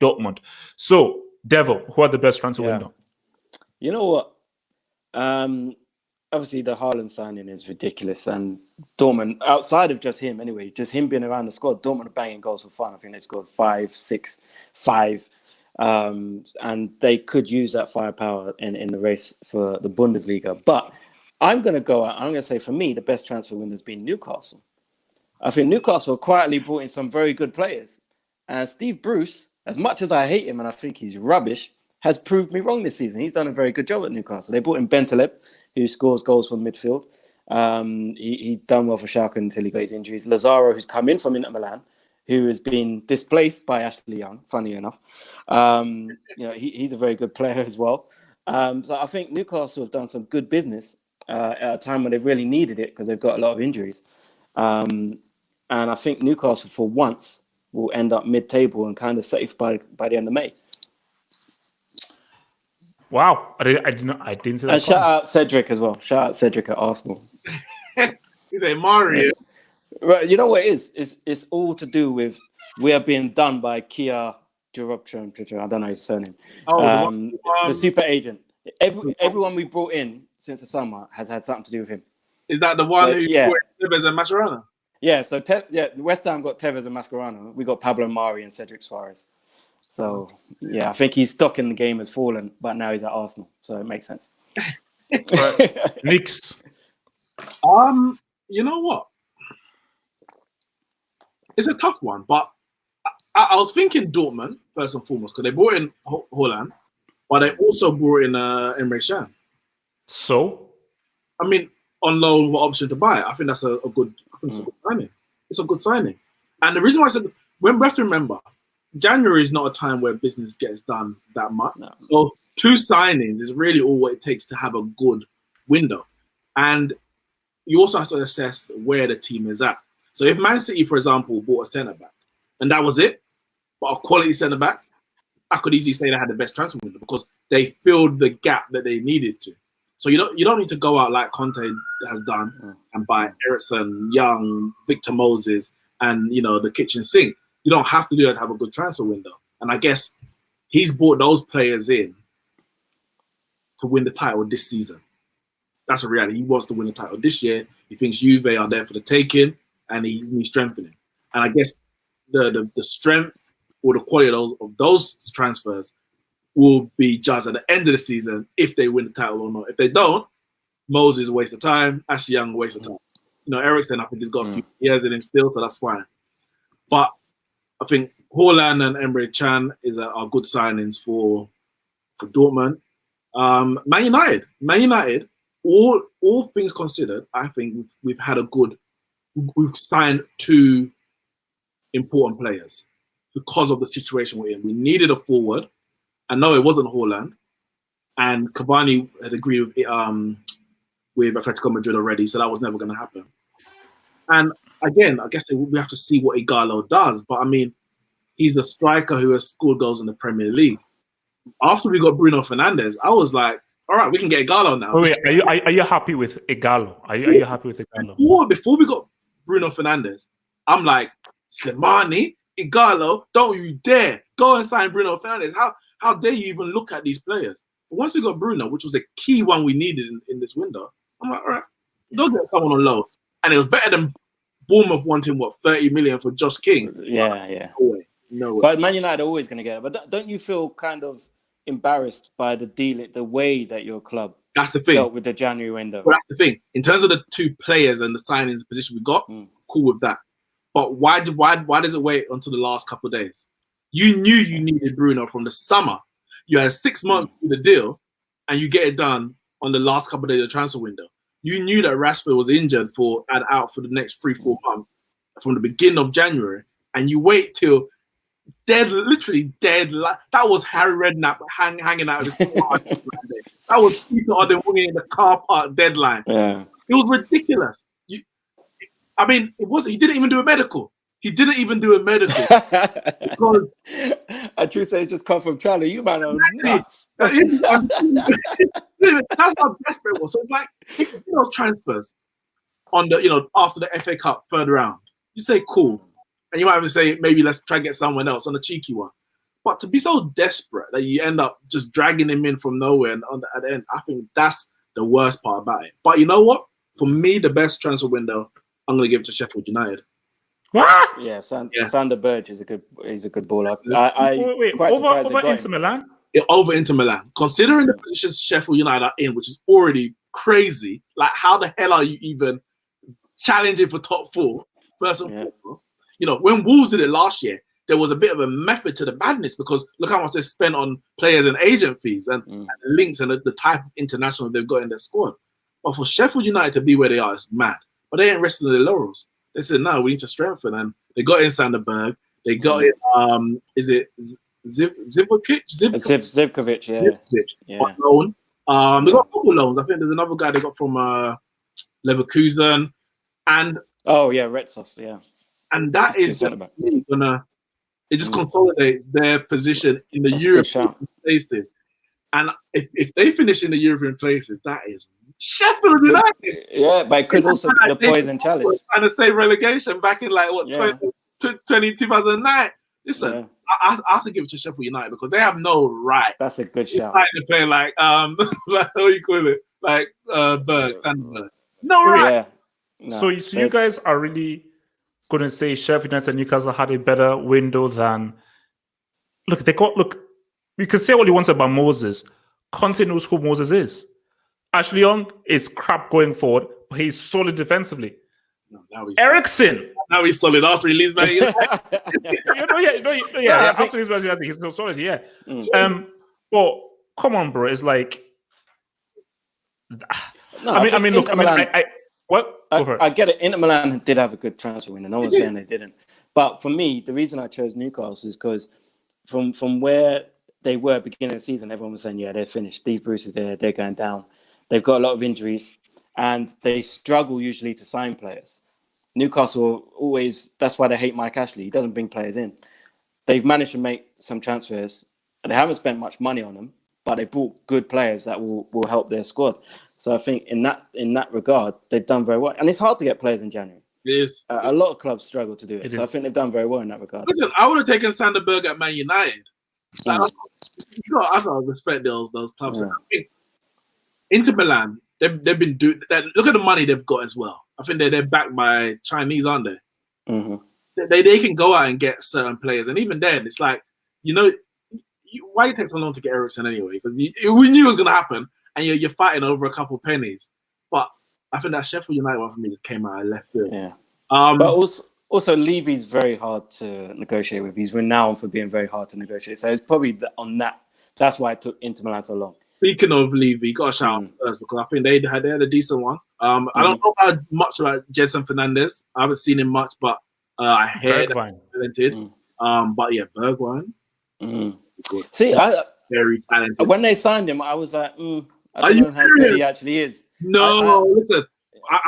Dortmund. So, Devil, who are the best transfer window? You know what? Obviously, the Haaland signing is ridiculous, and Dortmund, outside of just him anyway, just him being around the squad, Dortmund are banging goals for fun. I think they scored 5, 6, 5, and they could use that firepower in the race for the Bundesliga. But I'm going to go out. I'm going to say, for me, the best transfer window has been Newcastle. I think Newcastle quietly brought in some very good players, and Steve Bruce, as much as I hate him and I think he's rubbish, has proved me wrong this season. He's done a very good job at Newcastle. They brought in Bentaleb, who scores goals from midfield. He done well for Schalke until he got his injuries. Lazaro, who's come in from Inter Milan, who has been displaced by Ashley Young, funny enough. He's a very good player as well. So I think Newcastle have done some good business at a time when they really needed it because they've got a lot of injuries. And I think Newcastle, for once, will end up mid-table and kind of safe by the end of May. Wow, I didn't see that. And shout out Cedric as well. Shout out Cedric at Arsenal. He's a Mario. Right, you know what it is? It's all to do with we are being done by Kia Durupchon. I don't know his surname. The super agent. Everyone we brought in since the summer has had something to do with him. Is that the one who brought Tevez and Mascherano? Yeah, so West Ham got Tevez and Mascherano. We got Pablo Mari and Cedric Suarez. So, I think his stock in the game has fallen, but now he's at Arsenal, so it makes sense. Knicks. You know what? It's a tough one, but I was thinking Dortmund, first and foremost, because they brought in Haaland, but they also brought in Emre Can. So? I mean, on loan, what option to buy? I think that's a good signing. It's a good signing. And the reason why I said, we have to remember, January is not a time where business gets done that much. No. So 2 signings is really all what it takes to have a good window. And you also have to assess where the team is at. So if Man City, for example, bought a centre-back, and that was it, but a quality centre-back, I could easily say they had the best transfer window because they filled the gap that they needed to. So you don't need to go out like Conte has done and buy Ericsson, Young, Victor Moses, and the kitchen sink. You don't have to do that to have a good transfer window. And I guess he's brought those players in to win the title this season. That's a reality. He wants to win the title this year. He thinks Juve are there for the taking, and he's strengthening. And I guess the strength or the quality of those transfers will be judged at the end of the season if they win the title or not. If they don't, Moses is a waste of time. Ashley Young, a waste of time. Ericsson, I think he's got a few years in him still, so that's fine. But I think Haaland and Emre Can are good signings for Dortmund. Man United, all things considered, I think we've signed 2 important players because of the situation we're in. We needed a forward. I know it wasn't Haaland, and Cavani had agreed with Atletico Madrid already, so that was never going to happen. And again, I guess we have to see what Ighalo does. But I mean, he's a striker who has scored goals in the Premier League. After we got Bruno Fernandes, I was like, all right, we can get Ighalo now. Wait, are you happy with Ighalo? Are you happy with Ighalo? Before we got Bruno Fernandes, I'm like, Slimani, Ighalo, don't you dare go and sign Bruno Fernandes. How dare you even look at these players? But once we got Bruno, which was the key one we needed in this window, I'm like, all right, go get someone on loan. And it was better than Bournemouth wanting 30 million for Josh King. Yeah. No way. But Man United are always going to get it. But don't you feel kind of embarrassed by the way that your club that's the thing dealt with the January window? But that's the thing. In terms of the 2 players and the signings position we got, cool with that. But why does it wait until the last couple of days? You knew you needed Bruno from the summer. You had 6 months to do the deal, and you get it done on the last couple of days of the transfer window. You knew that Rashford was injured and out for the next 3-4 months from the beginning of January, and you wait till literally dead. That was Harry Redknapp hanging out of his car. That was Peter Odemwingie in the car park deadline. Yeah, it was ridiculous. He didn't even do a medical. he didn't even do a medical because True say just come from China. You man are nuts. that's how desperate it was. So it's like if you do those transfers on the after the FA Cup third round, you say cool, and you might even say maybe let's try and get someone else on a cheeky one. But to be so desperate that you end up just dragging him in from nowhere and at the end, I think that's the worst part about it. But you know what? For me, the best transfer window, I'm going to give it to Sheffield United. What? Yeah, Sander Berge is a good baller. Wait, over Inter Milan? Over Inter Milan. Considering the position Sheffield United are in, which is already crazy, like how the hell are you even challenging for top 4? First and foremost, when Wolves did it last year, there was a bit of a method to the madness because look how much they spent on players and agent fees and the links and the type of international they've got in their squad. But for Sheffield United to be where they are is mad. But they ain't resting on their laurels. They said, no, we need to strengthen. And they got in Sanderberg. They got in, is it Zivkovic? Zivkovic, yeah. On loan. They got a couple loans. I think there's another guy they got from Leverkusen. And Red Sauce, yeah. And that is really gonna. It just consolidates their position in the European places. And if they finish in the European places, that is Sheffield United. Yeah, but it could also be the poison chalice. Trying to say relegation back in 2009. Listen, I have to give it to Sheffield United because they have no right. That's a good shout. To play like what do you call it? Like Sandberg. No right. Yeah. No, so you guys are really going to say Sheffield United and Newcastle had a better window than... Look, you can say what you want about Moses. Conte knows who Moses is. Ashley Young is crap going forward, but he's solid defensively. No, Eriksen. Now he's solid after he leaves Man United. After he's Man United, he's still solid, yeah. But come on, bro. It's like... I mean, look, I get it. Inter Milan did have a good transfer window. No one's saying they didn't. But for me, the reason I chose Newcastle is because from where they were beginning of the season, everyone was saying, yeah, they're finished. Steve Bruce is there. They're going down. They've got a lot of injuries and they struggle usually to sign players. Newcastle always, that's why they hate Mike Ashley. He doesn't bring players in. They've managed to make some transfers. They haven't spent much money on them, but they brought good players that will help their squad. So I think in that regard, they've done very well. And it's hard to get players in January. It is. A lot of clubs struggle to do it. So I think they've done very well in that regard. Listen, I would have taken Sanderberg at Man United. I gotta respect those clubs. Yeah. I think Inter Milan, they've been doing that. Look at the money they've got as well. I think they're backed by Chinese, aren't they? Mm-hmm. They can go out and get certain players, and even then, it's like why it takes so long to get Eriksen anyway? Because we knew it was gonna happen, and you're fighting over a couple pennies. But I think that Sheffield United one for me just came out of left field. Yeah. But also Levy's very hard to negotiate with. He's renowned for being very hard to negotiate. So it's probably on that. That's why it took Inter Milan so long. Speaking of Levy, got a shout out first because I think they had a decent one. I don't know much about Jedson Fernandez. I haven't seen him much, but I heard talented. But yeah, Bergwijn. See, very talented. When they signed him, I was like, I don't know how good he actually is. No, listen,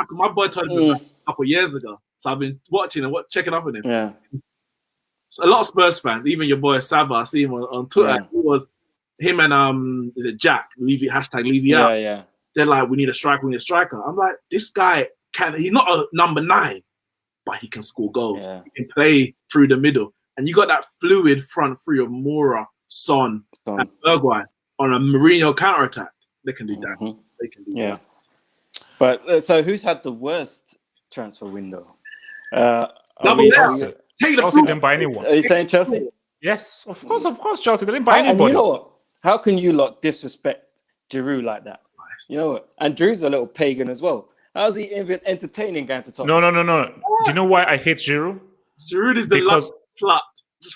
my boy told me a couple of years ago, so I've been watching and checking up on him. Yeah, so a lot of Spurs fans, even your boy Sava, I see him on Twitter. Yeah. He was him and is it Jack Levy #Levy out. Yeah. They're like, we need a striker. I'm like, this guy he's not a number 9, but he can score goals. Yeah. He can play through the middle. And you got that fluid front three of Moura, Son, and Bergwijn on a Mourinho counter-attack. They can do that. They can do that. But so who's had the worst transfer window? Chelsea. Chelsea didn't buy anyone. Are you saying Chelsea? Yes, of course, Chelsea. They didn't buy anybody. And you know what? How can you lot disrespect Giroud like that? You know what? And Drew's a little pagan as well. How's he even entertaining going to top? No. Do you know why I hate Giroud? Giroud is the last flat.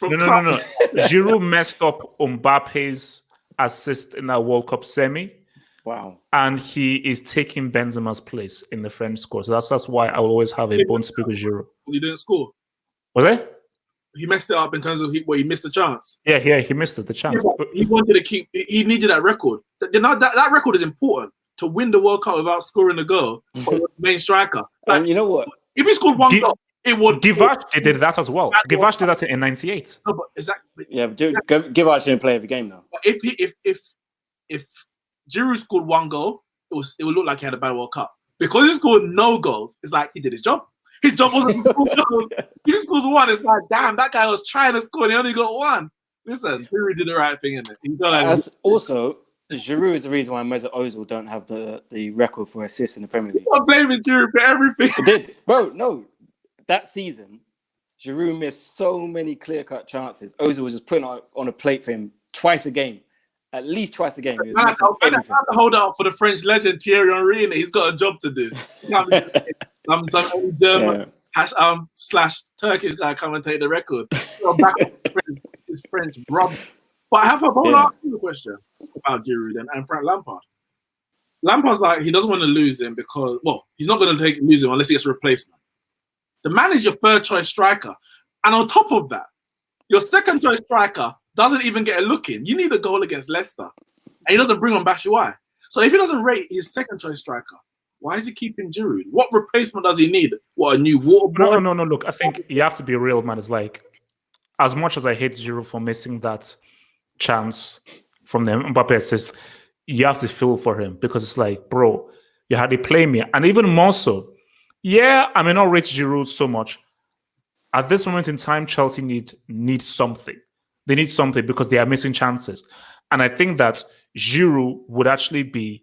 No. Giroud messed up Mbappe's assist in that World Cup semi. Wow. And he is taking Benzema's place in the French squad. So that's why I will always have a bone to pick with Giroud. He didn't score. Was it? He messed it up in terms of he missed the chance. Yeah, he missed the chance. He wanted to keep. He needed that record. That record is important to win the World Cup without scoring a goal for the main striker. And you know what? If he scored one goal, It would. Givac did that as well. Givac did that in '98. No, but exactly. Yeah, but Givac didn't play every game though. But if Giroud scored one goal, it would look like he had a bad World Cup. Because he scored no goals, it's like he did his job. His job wasn't to score goals. He just scores one. It's like, damn, that guy was trying to score and he only got one. Listen, Giroud did the right thing in it. Also, Giroud is the reason why Mesut Ozil don't have the record for assists in the Premier League. I'm blaming Giroud for everything. It did, bro. No, that season, Giroud missed so many clear-cut chances. Ozil was just putting on a plate for him twice a game, at least twice a game. He was I have to hold out for the French legend Thierry Henry, and he's got a job to do. Some German / Turkish guy come and take the record. Back his French rub. But I have a whole other question about Giroud and Frank Lampard. Lampard's like, he doesn't want to lose him because, he's not going to lose him unless he gets a replacement. The man is your third choice striker. And on top of that, your second choice striker doesn't even get a look in. You need a goal against Leicester. And he doesn't bring on Batshuayi. So if he doesn't rate his second choice striker, why is he keeping Giroud? What replacement does he need? What, a new water boy? No. Look, I think you have to be real, man. It's like, as much as I hate Giroud for missing that chance from the Mbappe assist, you have to feel for him because it's like, bro, you had to play me. And even more so, I may not rate Giroud so much. At this moment in time, Chelsea need something. They need something because they are missing chances. And I think that Giroud would actually be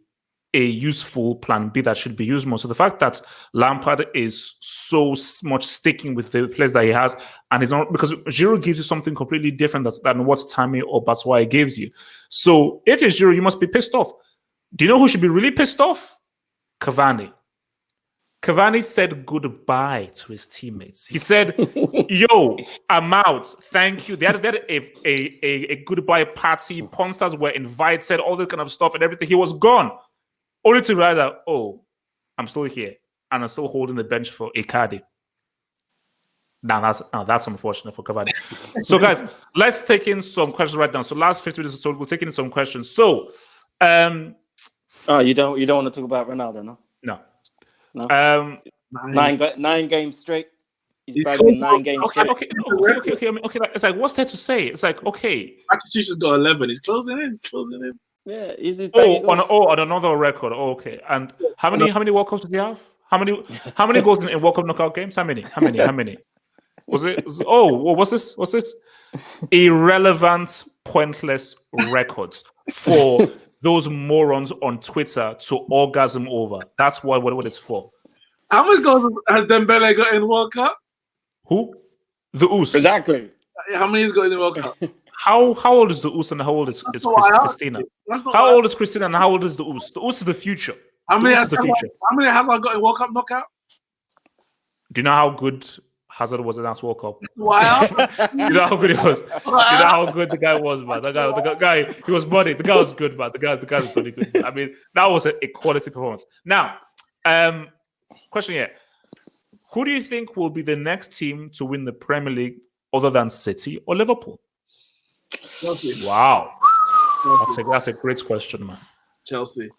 a useful plan B that should be used more. So the fact that Lampard is so much sticking with the players that he has, and it's not because Giroud gives you something completely different than what Tammy or Batshuayi gives you. So if you're Giroud, you must be pissed off. Do you know who should be really pissed off? Cavani. Cavani said goodbye to his teammates. He said, yo, I'm out. Thank you. They had a goodbye party. Ponsters were invited, all that kind of stuff and everything. He was gone. Only to realize that, I'm still here. And I'm still holding the bench for Icardi. Now that's unfortunate for Cavani. So, guys, let's take in some questions right now. So, last 15 minutes or so, we'll take in some questions. So, you don't want to talk about Ronaldo, no? No. 9 games straight. He's bagged in 9 games straight. Okay. It's like, what's there to say? It's like, okay. Massachusetts got 11. He's closing in. Yeah, easy. On another record. Oh, okay. And how many World Cups did he have? How many goals in World Cup knockout games? How many? What's this? Irrelevant, pointless records for those morons on Twitter to orgasm over. That's what it's for. How much goals has Dembele got in World Cup? Who? The Oos. Exactly. How many has got in the World Cup? How old is the Oos and how old is Christina? How old is Christina and how old is the Oos? The Oos is the future. How many has I got in World Cup knockout? Do you know how good Hazard was in that World Cup? Wow. You know how good he was. You know how good the guy was, man. The guy, he was money. The guy was good, man. The guy was pretty good. I mean, that was a quality performance. Now, question here: who do you think will be the next team to win the Premier League, other than City or Liverpool? Chelsea. Wow, that's a great question, man. Chelsea,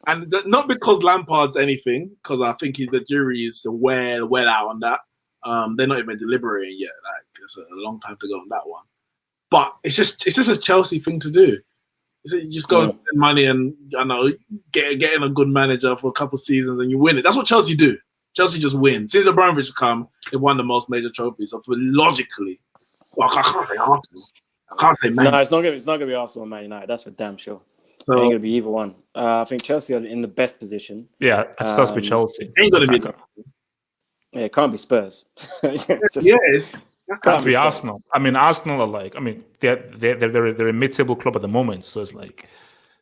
and not because Lampard's anything, because I think the jury is well out on that. They're not even deliberating yet. Like, it's a long time to go on that one. But it's just a Chelsea thing to do. You just go and spend money and getting a good manager for a couple of seasons and you win it. That's what Chelsea do. Chelsea just win. Since Abramovich come, they've won the most major trophies. So logically, I can't say Arsenal. I can't say Man. No, it's not gonna be Arsenal or Man United. That's for damn sure. So, it ain't gonna be either one. I think Chelsea are in the best position. Yeah, it has to be Chelsea. Ain't gonna be. Yeah, it can't be Spurs. It can't be Arsenal. I mean, Arsenal are like, they're a mid-table club at the moment, so it's like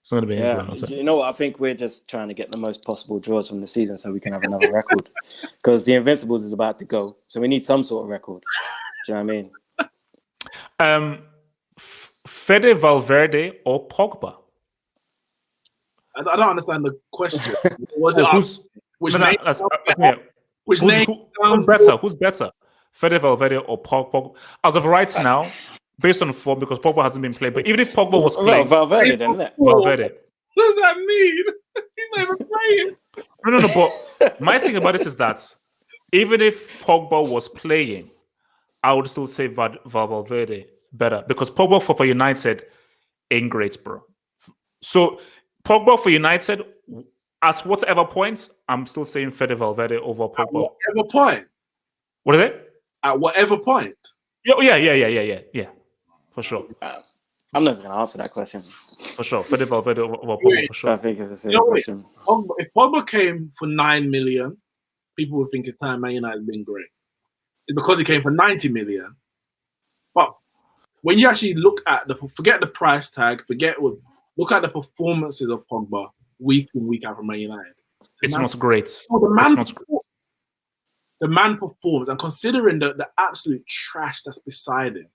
it's not gonna be anything. You know what? I think we're just trying to get the most possible draws from the season so we can have another record. Because the Invincibles is about to go, so we need some sort of record. Do you know what I mean? Fede Valverde or Pogba? I don't understand the question. Who's better? Who's better? Fede Valverde or Pogba? As of right now, based on form, because Pogba hasn't been playing, but even if Pogba was playing, Valverde, then, isn't it? Valverde. What does that mean? He's not even playing. No. But my thing about this is that even if Pogba was playing, I would still say Valverde better because Pogba for United ain't great, bro. So Pogba for United, at whatever point, I'm still saying Fede Valverde over Pogba. At whatever point. What is it? At whatever point. Yeah. For sure. I'm not going to answer that question. For sure. Fede Valverde over Pogba, for sure. I think it's a silly question. If Pogba came for 9 million, people would think his time at Man United has been great. It's because he came for 90 million. But when you actually look at forget the price tag, look at the performances of Pogba week in, week out from Man United. It's not great. The man performs, and considering the absolute trash that's beside him,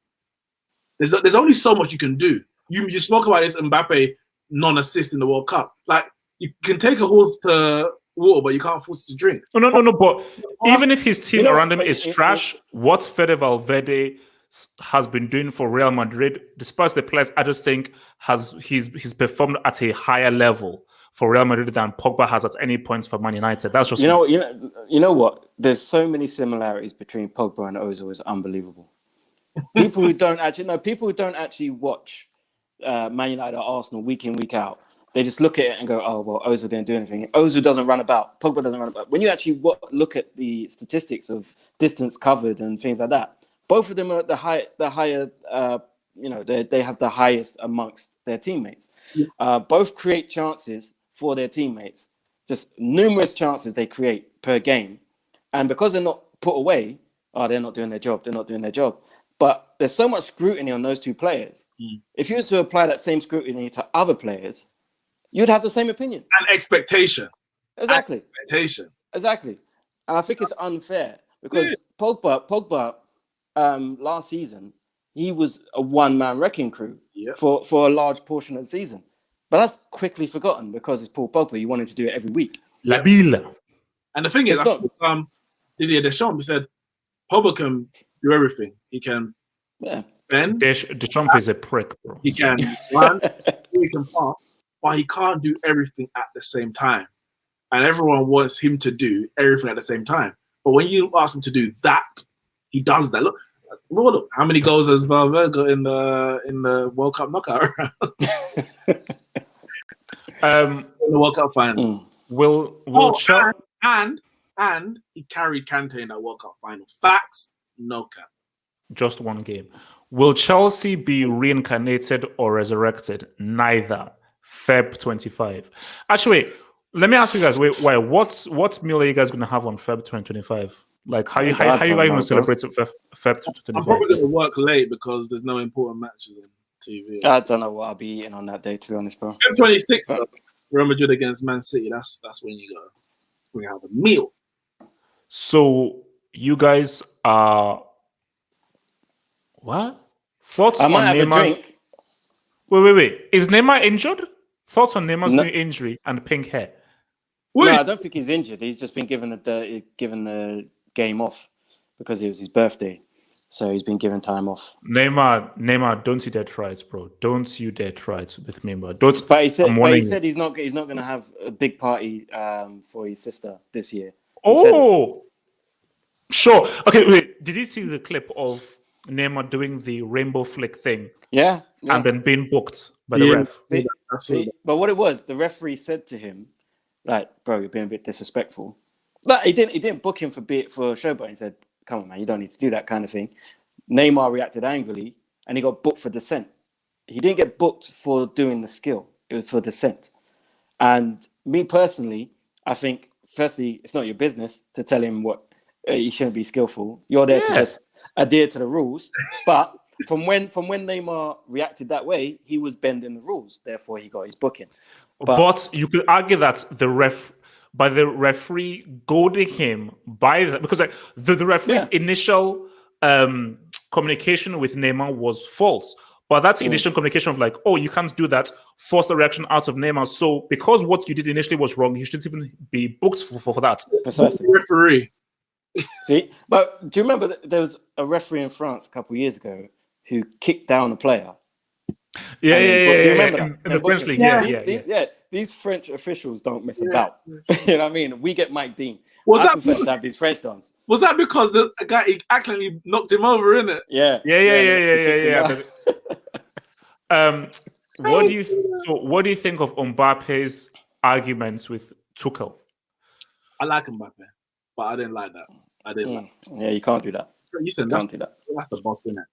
there's only so much you can do. You spoke about this Mbappe non-assist in the World Cup. Like, you can take a horse to water, but you can't force it to drink. No. But even if his team around him is trash, what Fede Valverde has been doing for Real Madrid, despite the players, I just think he's performed at a higher level for Real Madrid than Pogba has at any point for Man United. That's just you know what? There's so many similarities between Pogba and Ozil is unbelievable. People who don't actually watch Man United or Arsenal week in, week out, they just look at it and go, "Oh well, Ozil didn't do anything. Ozil doesn't run about. Pogba doesn't run about." When you actually look at the statistics of distance covered and things like that, both of them are the higher. They have the highest amongst their teammates. Both create chances for their teammates, just numerous chances they create per game, and because they're not put away, they're not doing their job. They're not doing their job. But there's so much scrutiny on those two players. If you was to apply that same scrutiny to other players, you'd have the same opinion. And expectation. Exactly. Expectation. Exactly. And I think it's unfair because Pogba, last season, he was a one-man wrecking crew for a large portion of the season. But that's quickly forgotten because it's Paul Pogba. You want him to do it every week. La Bila. And the thing is, Didier Deschamps said, Pogba can do everything. He can bend. Deschamps is a prick, bro. He can run. He can pass. But he can't do everything at the same time. And everyone wants him to do everything at the same time. But when you ask him to do that, he does that. Look, how many goals has Valverde got in the World Cup knockout round? In the World Cup final. And he carried Kante in that World Cup final. Facts, no cap. Just one game. Will Chelsea be reincarnated or resurrected? Neither. Feb 25. Actually, let me ask you guys. What meal are you guys going to have on Feb 2025? Like, how you guys going to celebrate Feb 2025? I'm probably going to work late because there's no important matches on TV. I don't know what I'll be eating on that day, to be honest, bro. Feb 26, Real Madrid against Man City. That's when you go. We have a meal. So you guys are what? Thoughts on might have Neymar? A drink. Wait. Is Neymar injured? Thoughts on Neymar's new injury and pink hair? No, I don't think he's injured. He's just been given the game off because it was his birthday, so he's been given time off. Neymar, don't you dare try it, bro. Don't you dare try it with Neymar. But he said he's not going to have a big party for his sister this year. Sure. Okay, wait. Did you see the clip of Neymar doing the rainbow flick thing? Yeah. And then being booked by the ref. See, but what it was, the referee said to him, like, bro, you're being a bit disrespectful. But he didn't book him for showboating. He said, come on, man, you don't need to do that kind of thing. Neymar reacted angrily and he got booked for dissent. He didn't get booked for doing the skill. It was for dissent. And me personally, I think, firstly, it's not your business to tell him what he shouldn't be skillful. You're there to just adhere to the rules. But from when Neymar reacted that way, he was bending the rules. Therefore, he got his booking. But you could argue that the referee goading him because like the referee's initial communication with Neymar was false. But that's initial communication of like, oh, you can't do that, force a reaction out of Neymar. So because what you did initially was wrong, you shouldn't even be booked for that. Precisely. Referee. See, but do you remember that there was a referee in France a couple of years ago who kicked down a player? Yeah. Do you remember that? In the French league, yeah. These French officials don't mess about. You know what I mean? We get Mike Dean. Was I that prefer to have these French dons. was that because the guy he accidentally knocked him over, innit? Yeah. Yeah. What do you think of Mbappe's arguments with Tuchel? I like Mbappe, but I didn't like that. I didn't like Yeah, you can't do that. You said Can't do that. that's the boss, innit?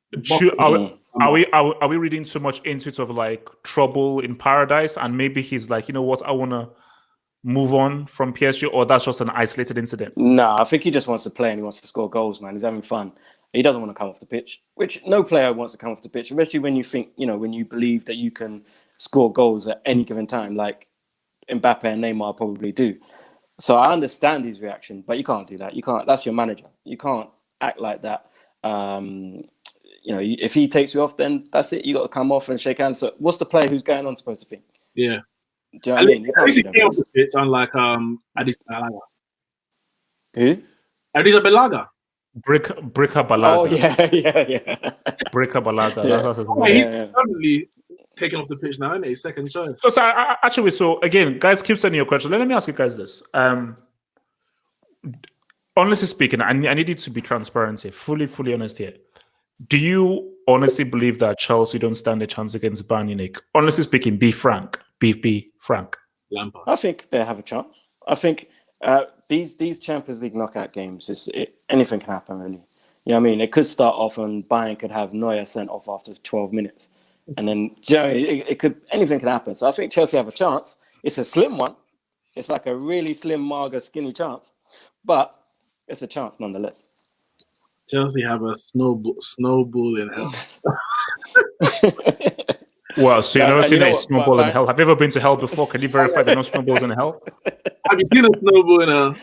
Are we reading too much into it of like trouble in paradise, and maybe he's like, you know what, I want to move on from PSG, or that's just an isolated incident? No, I think he just wants to play and he wants to score goals, man. He's having fun. He doesn't want to come off the pitch, which no player wants to come off the pitch, especially when you think, when you believe that you can score goals at any given time, like Mbappe and Neymar probably do. So I understand his reaction, but you can't do that. You can't. That's your manager. You can't act like that. If he takes you off, then that's it. You got to come off and shake hands. So what's the player who's going on supposed to think? Yeah. Do you know what I mean? At least he came off the pitch, unlike Adisa Balaga. Who? Adisa Balaga. Brika Balaga. Oh yeah. Brika Balaga. Yeah. He's definitely taken off the pitch now, isn't he? Second choice. So again, guys, keep sending your questions. Let me ask you guys this. Honestly speaking, I need you to be transparent here, fully honest here. Do you honestly believe that Chelsea don't stand a chance against Bayern Munich? Honestly speaking, be frank. Be frank. Lampard. I think they have a chance. I think these Champions League knockout games, anything can happen, really. You know what I mean? It could start off and Bayern could have Neuer sent off after 12 minutes. And then anything can happen. So I think Chelsea have a chance. It's a slim one. It's like a really slim, mager, skinny chance. But it's a chance nonetheless. Chelsea have a snowball in hell. Well, so you've never seen a snowball in hell. Have you ever been to hell before? Can you verify there are no snowballs in hell? Have you seen a snowball in hell?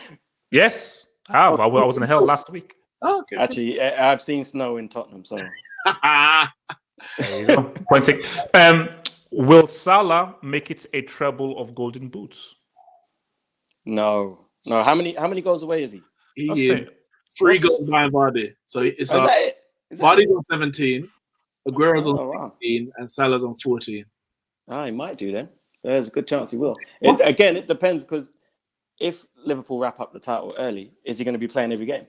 Yes, I have. I was in hell last week. Oh, okay. Actually, I've seen snow in Tottenham. So there you go. Point take. Will Salah make it a treble of golden boots? No. How many goals away is he? He is 3 goals behind Vardy. So it's is that it? Vardy's on 17, Aguero's on 16, wow. and Salah's on 14. He might do then. There's a good chance he will. It depends, because if Liverpool wrap up the title early, is he going to be playing every game?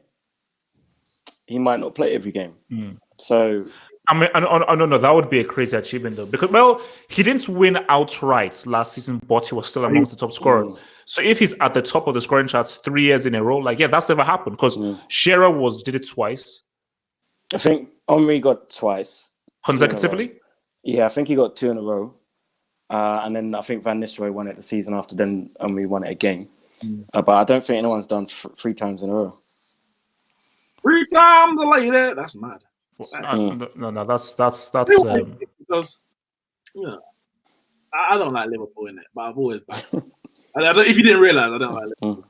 He might not play every game. So I mean, no, that would be a crazy achievement though, because he didn't win outright last season, but he was still amongst the top scorers. So if he's at the top of the scoring charts 3 years in a row, that's never happened, because Shearer did it twice. I think Henry got twice consecutively. Yeah, I think he got 2 in a row, and then I think Van Nistelrooy won it the season after. Then Henry won it again, but I don't think anyone's done 3 times in a row. 3 times like that. That's mad. No, that's because I don't like Liverpool in it, but I've always backed them. If you didn't realize, I don't like Liverpool.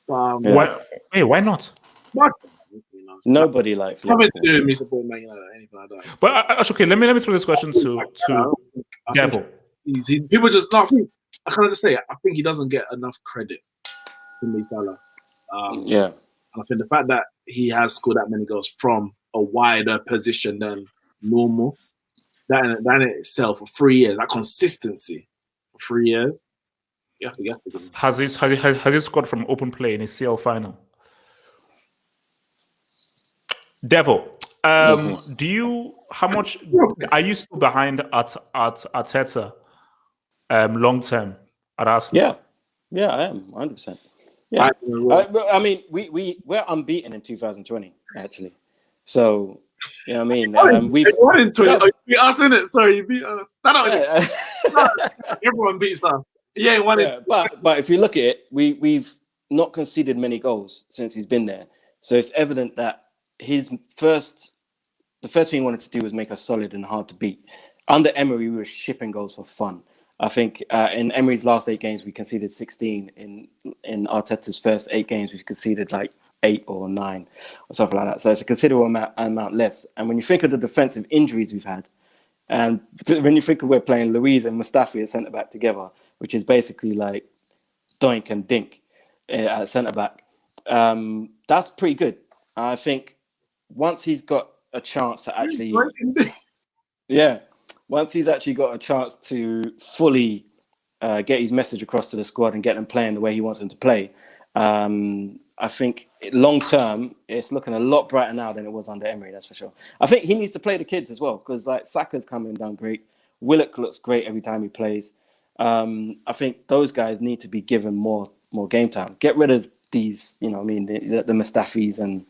Why not? Nobody likes Liverpool. Liverpool. Nothing to do with me supporting Man United or anything like that. But okay, let me throw this question to Devil. People just not. I can't just say. I think he doesn't get enough credit to me, Salah. Yeah. I think the fact that he has scored that many goals from a wider position than normal, that in itself for 3 years, that consistency for 3 years, you have to give him. Has he scored from open play in a CL final? Devil, how much are you still behind at Arteta long term at Arsenal? Yeah, I am 100%. Yeah, I mean, we're unbeaten in 2020 actually. So you know what I mean. We've won in 20. You beat us, innit? Sorry, you beat us. Everyone beats us. Yeah, won it. But if you look at it, we've not conceded many goals since he's been there. So it's evident that the first thing he wanted to do was make us solid and hard to beat. Under Emery, we were shipping goals for fun. I think in Emery's last 8 games, we conceded 16. In Arteta's first 8 games, we've conceded like 8 or 9 or something like that. So it's a considerable amount less. And when you think of the defensive injuries we've had, and when you think of we're playing Luiz and Mustafi at centre-back together, which is basically like Doink and Dink at centre-back, that's pretty good. I think once he's got a chance to actually... Once he's actually got a chance to fully get his message across to the squad and get them playing the way he wants them to play, I think long term, it's looking a lot brighter now than it was under Emery. That's for sure. I think he needs to play the kids as well because like Saka's coming down great. Willock looks great every time he plays. I think those guys need to be given more game time. Get rid of these, you know, what I mean, the Mustafis and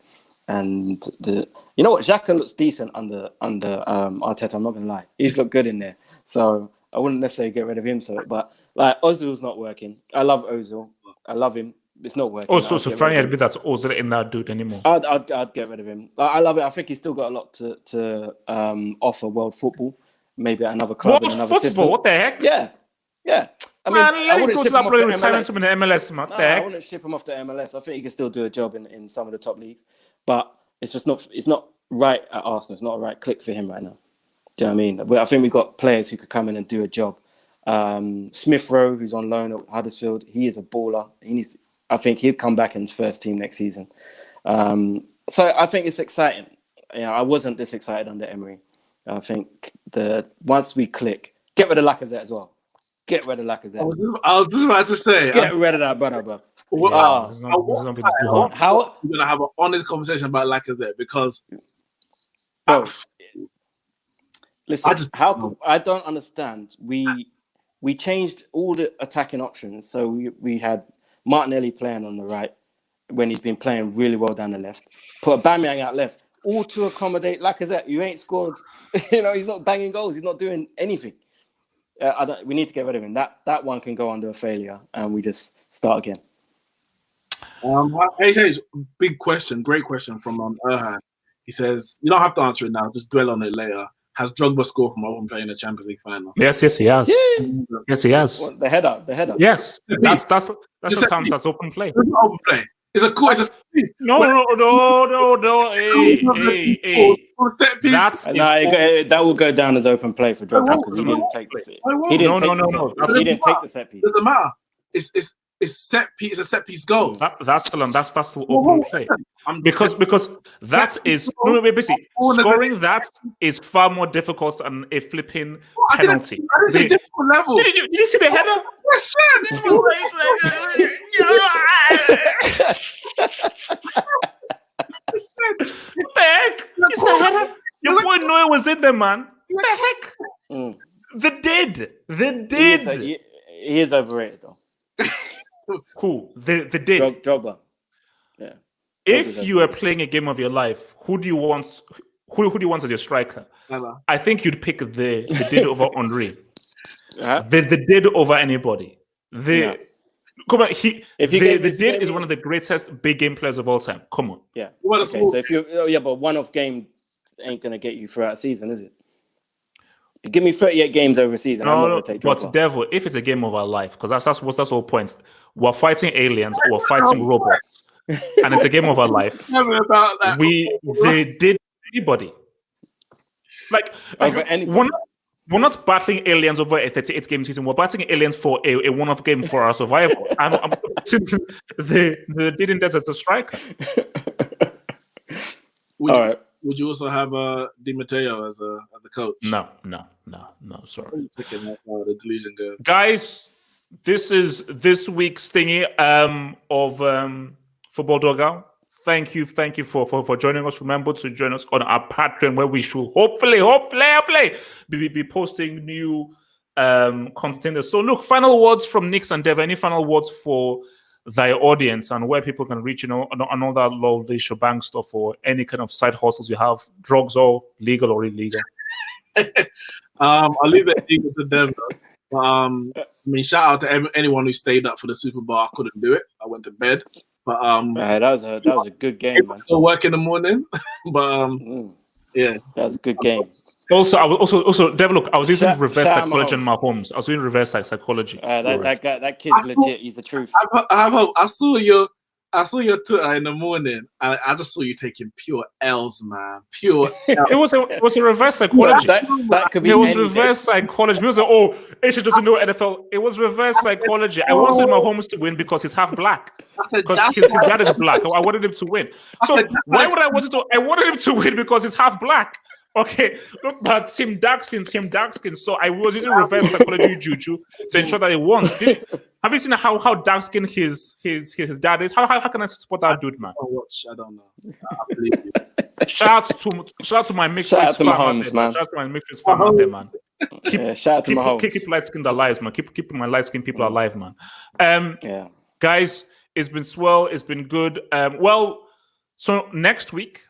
the, you know what, Xhaka looks decent under Arteta. I'm not gonna lie, he's looked good in there. So I wouldn't necessarily get rid of him. But like Ozil's not working. I love Ozil. I love him. It's not working. Oh, so funny admit that's Ozil in that dude anymore. I'd get rid of him. I love it. I think he's still got a lot to offer world football. Maybe at another club in another football? system. What the heck? Yeah. I mean, I wouldn't ship him off to MLS. In the MLS, man. I wouldn't ship him off to MLS. I think he can still do a job in some of the top leagues, but it's just not. It's not right at Arsenal. It's not a right click for him right now. Do you know what I mean? But I think we've got players who could come in and do a job. Smith Rowe, who's on loan at Huddersfield, he is a baller. I think he'll come back in the first team next season. So I think it's exciting. I wasn't this excited under Emery. I think once we click, get rid of Lacazette as well. Get rid of Lacazette. I was just about to say. Get rid of that brother, bro. How we're gonna have an honest conversation about Lacazette because, listen, I don't understand. We changed all the attacking options, so we had Martinelli playing on the right when he's been playing really well down the left. Put Aubameyang out left, all to accommodate Lacazette. You ain't scored. You know, he's not banging goals. He's not doing anything. We need to get rid of him. That one can go under a failure, and we just start again. Hey, big question, great question from Erhan. He says, you don't have to answer it now, just dwell on it later. Has Drogba scored from open play in the Champions League final? Yes, he has. Yeah. Yes, he has. What, the header. Yes, that's what counts as open play. Open play. It's a cool. No. Hey. That will go down as open play for Drogba because he didn't take the set. He didn't take the set piece. Doesn't matter. It's set piece. It's a set piece goal. That's still open play. Because that is basically scoring that is far more difficult than a flipping penalty. That is a different level. Did you see the header? Yes, what the heck? It's the header. Your boy Neuer was in there, man. What the heck? The did. He is overrated though. Who? The did. Drogba. Yeah. If you are playing a game of your life, who do you want? Who do you want as your striker? I think you'd pick the did over Henry. The did over anybody. Come on, the did is one of the greatest big game players of all time. Come on. Yeah. Okay, so but one-off game ain't gonna get you throughout a season, is it? Give me 38 games over a season. I'm not gonna take Drogba. But devil, if it's a game of our life, because that's the whole point. We're fighting aliens, we're fighting robots, and it's a game of our life. Never about that. They did anybody. Like we're not battling aliens over a 38 game season. We're battling aliens for a one-off game for our survival. I'm the didn't as a striker. All right. Would you also have Di Matteo as the coach? No. Sorry. The delusion goes. Guys, this is this week's thingy of Football Dugout. Thank you for joining us. Remember to join us on our Patreon, where we should hopefully be posting new content. So look, final words from Nix and Dev. Any final words for thy audience and where people can reach, and all that lovely shebang stuff, or any kind of side hustles you have, drugs or legal or illegal? I'll leave it equal to them. Shout out to anyone who stayed up for the Super Bowl. I couldn't do it. I went to bed. But that was a good game, man. Still work in the morning, but yeah, that was a good game. Also, I was Dev, look, I was using reverse psychology in my homes. I was doing reverse psychology. That kid's legit. He's the truth. I saw your Twitter in the morning, and I just saw you taking pure L's, man. Pure. L's. It was a reverse psychology. That could be. It was reverse psychology. It was Aisha doesn't know NFL. It was reverse psychology. I wanted my homes to win because he's half black. Because his dad is black. I wanted him to win. So why would I want to? I wanted him to win because he's half black. Okay, look, but Team Darkskin. So I was using reverse psychology juju to ensure that he won. Have you seen how dark skinned his dad is? How can I support that dude, man? I don't know. I believe you. Shout out to my mixed Shout out race to fam Mahomes, out there, man. Shout out to my mixed race fam out there, man. Shout out to Mahomes. Keep light skinned alive, man. Keep my light skinned people alive, man. Yeah. Guys, it's been swell. It's been good. So next week,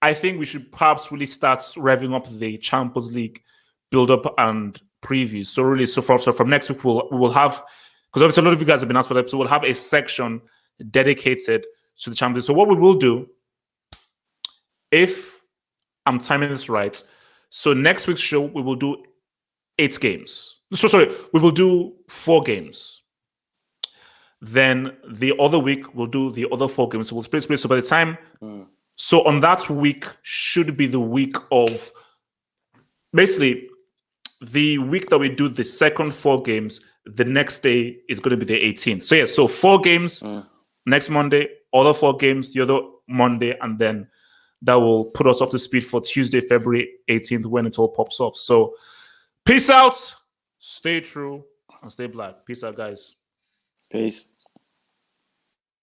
I think we should perhaps really start revving up the Champions League build up and previews. So really, so from next week, we'll have, because obviously a lot of you guys have been asked for that, so we'll have a section dedicated to the Champions League. So what we will do, if I'm timing this right, so next week's show we will do 8 games. We will do 4 games. Then the other week we'll do the other 4 games. So we'll split. So by the time, so on that week should be the week of, basically, the week that we do the second 4 games. The next day is going to be the 18th. So yeah, so 4 games next Monday, other 4 games the other Monday, and then that will put us up to speed for Tuesday, February 18th, when it all pops off. So peace out, stay true, and stay black. Peace out, guys. Peace.